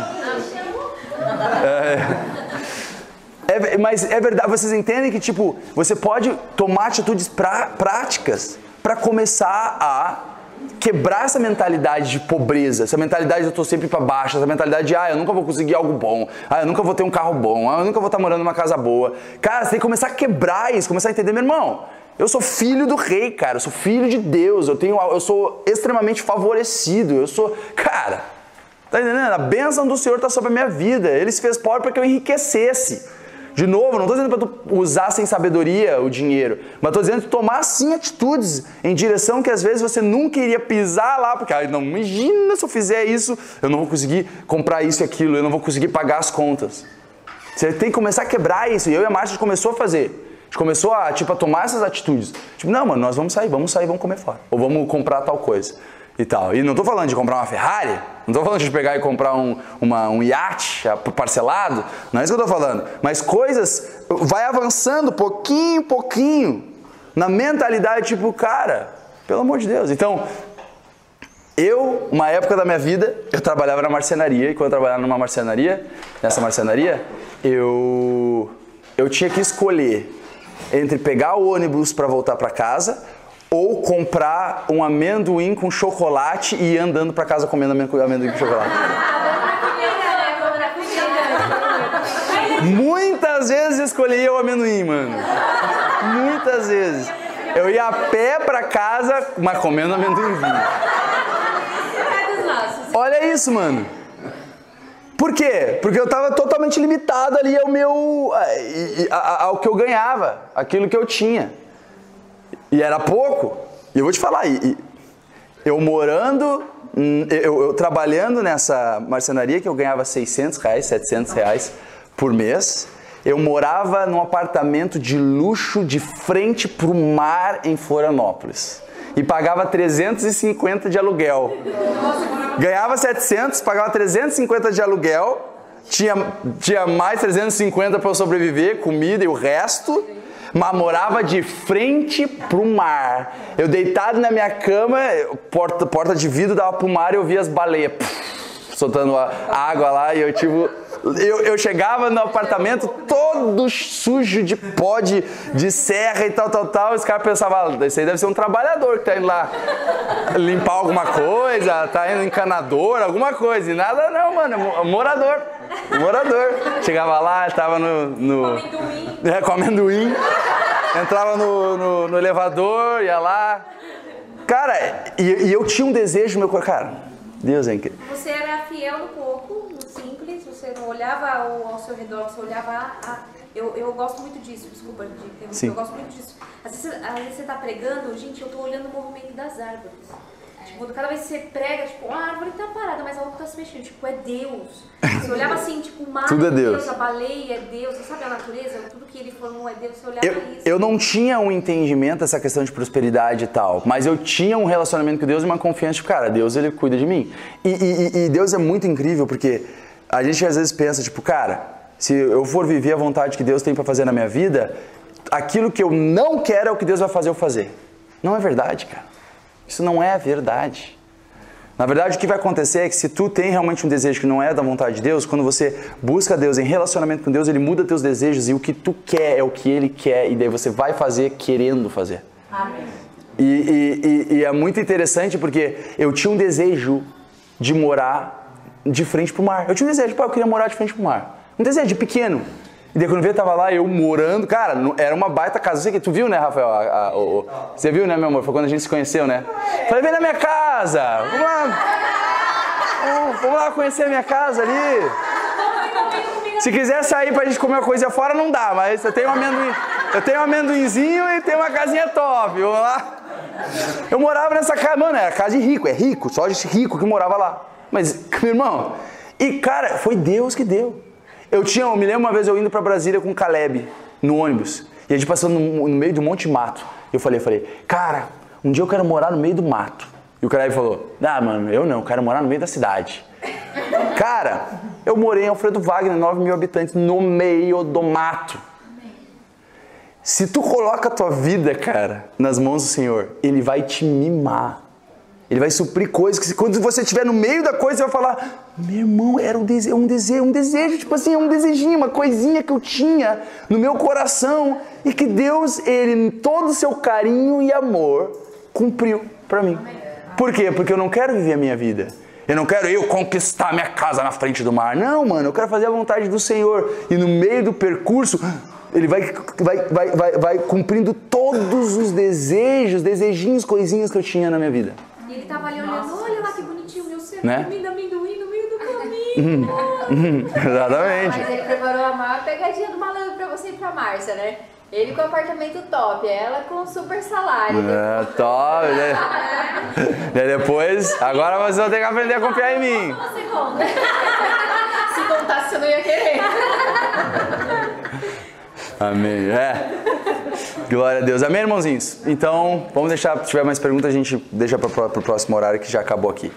Mas é verdade, vocês entendem que você pode tomar atitudes práticas para começar a quebrar essa mentalidade de pobreza, essa mentalidade de eu estou sempre para baixo, essa mentalidade de eu nunca vou conseguir algo bom, eu nunca vou ter um carro bom, eu nunca vou estar morando numa casa boa. Cara, você tem que começar a quebrar isso, começar a entender, meu irmão, eu sou filho do rei, cara, eu sou filho de Deus, eu sou extremamente favorecido, cara, tá entendendo? A bênção do Senhor está sobre a minha vida, Ele se fez pobre para que eu enriquecesse. De novo, não estou dizendo para tu usar sem sabedoria o dinheiro, mas estou dizendo para tu tomar sim atitudes em direção que às vezes você nunca iria pisar lá, porque não, imagina se eu fizer isso, eu não vou conseguir comprar isso e aquilo, eu não vou conseguir pagar as contas. Você tem que começar a quebrar isso, e eu e a Márcia começou a fazer. A gente começou a tomar essas atitudes. Não, mano, nós vamos sair, vamos comer fora, ou vamos comprar tal coisa. E tal. E não estou falando de comprar uma Ferrari, não estou falando de pegar e comprar um iate parcelado, não é isso que eu estou falando. Mas coisas, vai avançando pouquinho, na mentalidade cara, pelo amor de Deus. Então, uma época da minha vida, eu trabalhava na marcenaria, e quando eu trabalhava nessa marcenaria, eu tinha que escolher entre pegar o ônibus para voltar para casa, ou comprar um amendoim com chocolate e ir andando pra casa comendo amendoim com chocolate. Muitas vezes escolhia o amendoim, mano. Muitas vezes. Eu ia a pé pra casa, mas comendo amendoimzinho. Olha isso, mano. Por quê? Porque eu tava totalmente limitado ali ao que eu ganhava, aquilo que eu tinha. E era pouco. E eu vou te falar, eu trabalhando nessa marcenaria que eu ganhava R$600, R$700 por mês, eu morava num apartamento de luxo de frente pro mar em Florianópolis. E pagava 350 de aluguel. Ganhava 700, pagava 350 de aluguel, tinha mais 350 para eu sobreviver, comida e o resto. Mas morava de frente pro mar. Eu deitado na minha cama, porta de vidro dava pro mar e eu via as baleias soltando a água lá. E eu chegava no apartamento todo sujo de pó de serra e tal. E os caras pensavam, esse aí deve ser um trabalhador que tá indo lá limpar alguma coisa, tá indo encanador, alguma coisa. E nada não, mano, morador. Um morador. Chegava lá, tava Com amendoim. Com amendoim. Entrava no elevador, ia lá. Cara, e eu tinha um desejo no meu coração. Cara, Deus é incrível. Você era fiel no pouco, no simples, você não olhava ao seu redor, você olhava eu gosto muito disso, desculpa, eu gosto muito disso. Às vezes você tá pregando, gente, eu tô olhando o movimento das árvores. Tipo, cada vez que você prega, tipo, a árvore tá parada, mas a outra tá se mexendo, tipo, é Deus. Você olhava assim, tipo, o mar tudo é é Deus. A baleia é Deus, você sabe a natureza, tudo que ele formou é Deus, você olhava isso. Eu não tinha um entendimento dessa questão de prosperidade e tal, mas eu tinha um relacionamento com Deus e uma confiança, tipo, cara, Deus, ele cuida de mim. E Deus é muito incrível, porque a gente às vezes pensa, tipo, cara, se eu for viver a vontade que Deus tem pra fazer na minha vida, aquilo que eu não quero é o que Deus vai fazer eu fazer. Não é verdade, cara. Isso não é verdade. Na verdade, o que vai acontecer é que se tu tem realmente um desejo que não é da vontade de Deus, quando você busca Deus em relacionamento com Deus, Ele muda teus desejos e o que tu quer é o que Ele quer e daí você vai fazer querendo fazer. Amém. E é muito interessante porque eu tinha um desejo de morar de frente pro mar. Eu tinha um desejo, eu queria morar de frente pro mar. Um desejo de pequeno. E daí quando eu tava lá, eu morando, cara, era uma baita casa. Você que tu viu, né, Rafael? Você viu, né, meu amor? Foi quando a gente se conheceu, né? Falei, vem na minha casa! Vamos lá conhecer a minha casa ali. Se quiser sair pra gente comer uma coisa fora, não dá, mas eu tenho um amendoinzinho e tenho uma casinha top. Vamos lá. Eu morava nessa casa, mano, era casa de rico, só de rico que morava lá. Mas, meu irmão, e cara, foi Deus que deu. Eu me lembro uma vez eu indo pra Brasília com o Caleb, no ônibus, e a gente passando no meio de um monte de mato. Eu falei, cara, um dia eu quero morar no meio do mato. E o Caleb falou, mano, eu não, eu quero morar no meio da cidade. Cara, eu morei em Alfredo Wagner, 9.000 habitantes, no meio do mato. Se tu coloca a tua vida, cara, nas mãos do Senhor, Ele vai te mimar. Ele vai suprir coisas que quando você estiver no meio da coisa, você vai falar, meu irmão, era um desejo, tipo assim, um desejinho, uma coisinha que eu tinha no meu coração e que Deus, Ele, em todo o seu carinho e amor, cumpriu pra mim. Por quê? Porque eu não quero viver a minha vida. Eu não quero conquistar minha casa na frente do mar. Não, mano, eu quero fazer a vontade do Senhor. E no meio do percurso, Ele vai cumprindo todos os desejinhos, coisinhas que eu tinha na minha vida. E ele tava ali olhando, olha lá que bonitinho, meu ser, né? comendo amendoim no meio do caminho. Exatamente. Mas ele preparou a maior pegadinha do malandro pra você ir pra Márcia, né? Ele com apartamento top, ela com super salário. Top, né? E depois, agora você vai ter que aprender a confiar em mim. Você conta. Se contasse, você não ia querer. Amém. Glória a Deus. Amém, irmãozinhos? Então, vamos deixar, se tiver mais perguntas, a gente deixa para o próximo horário que já acabou aqui.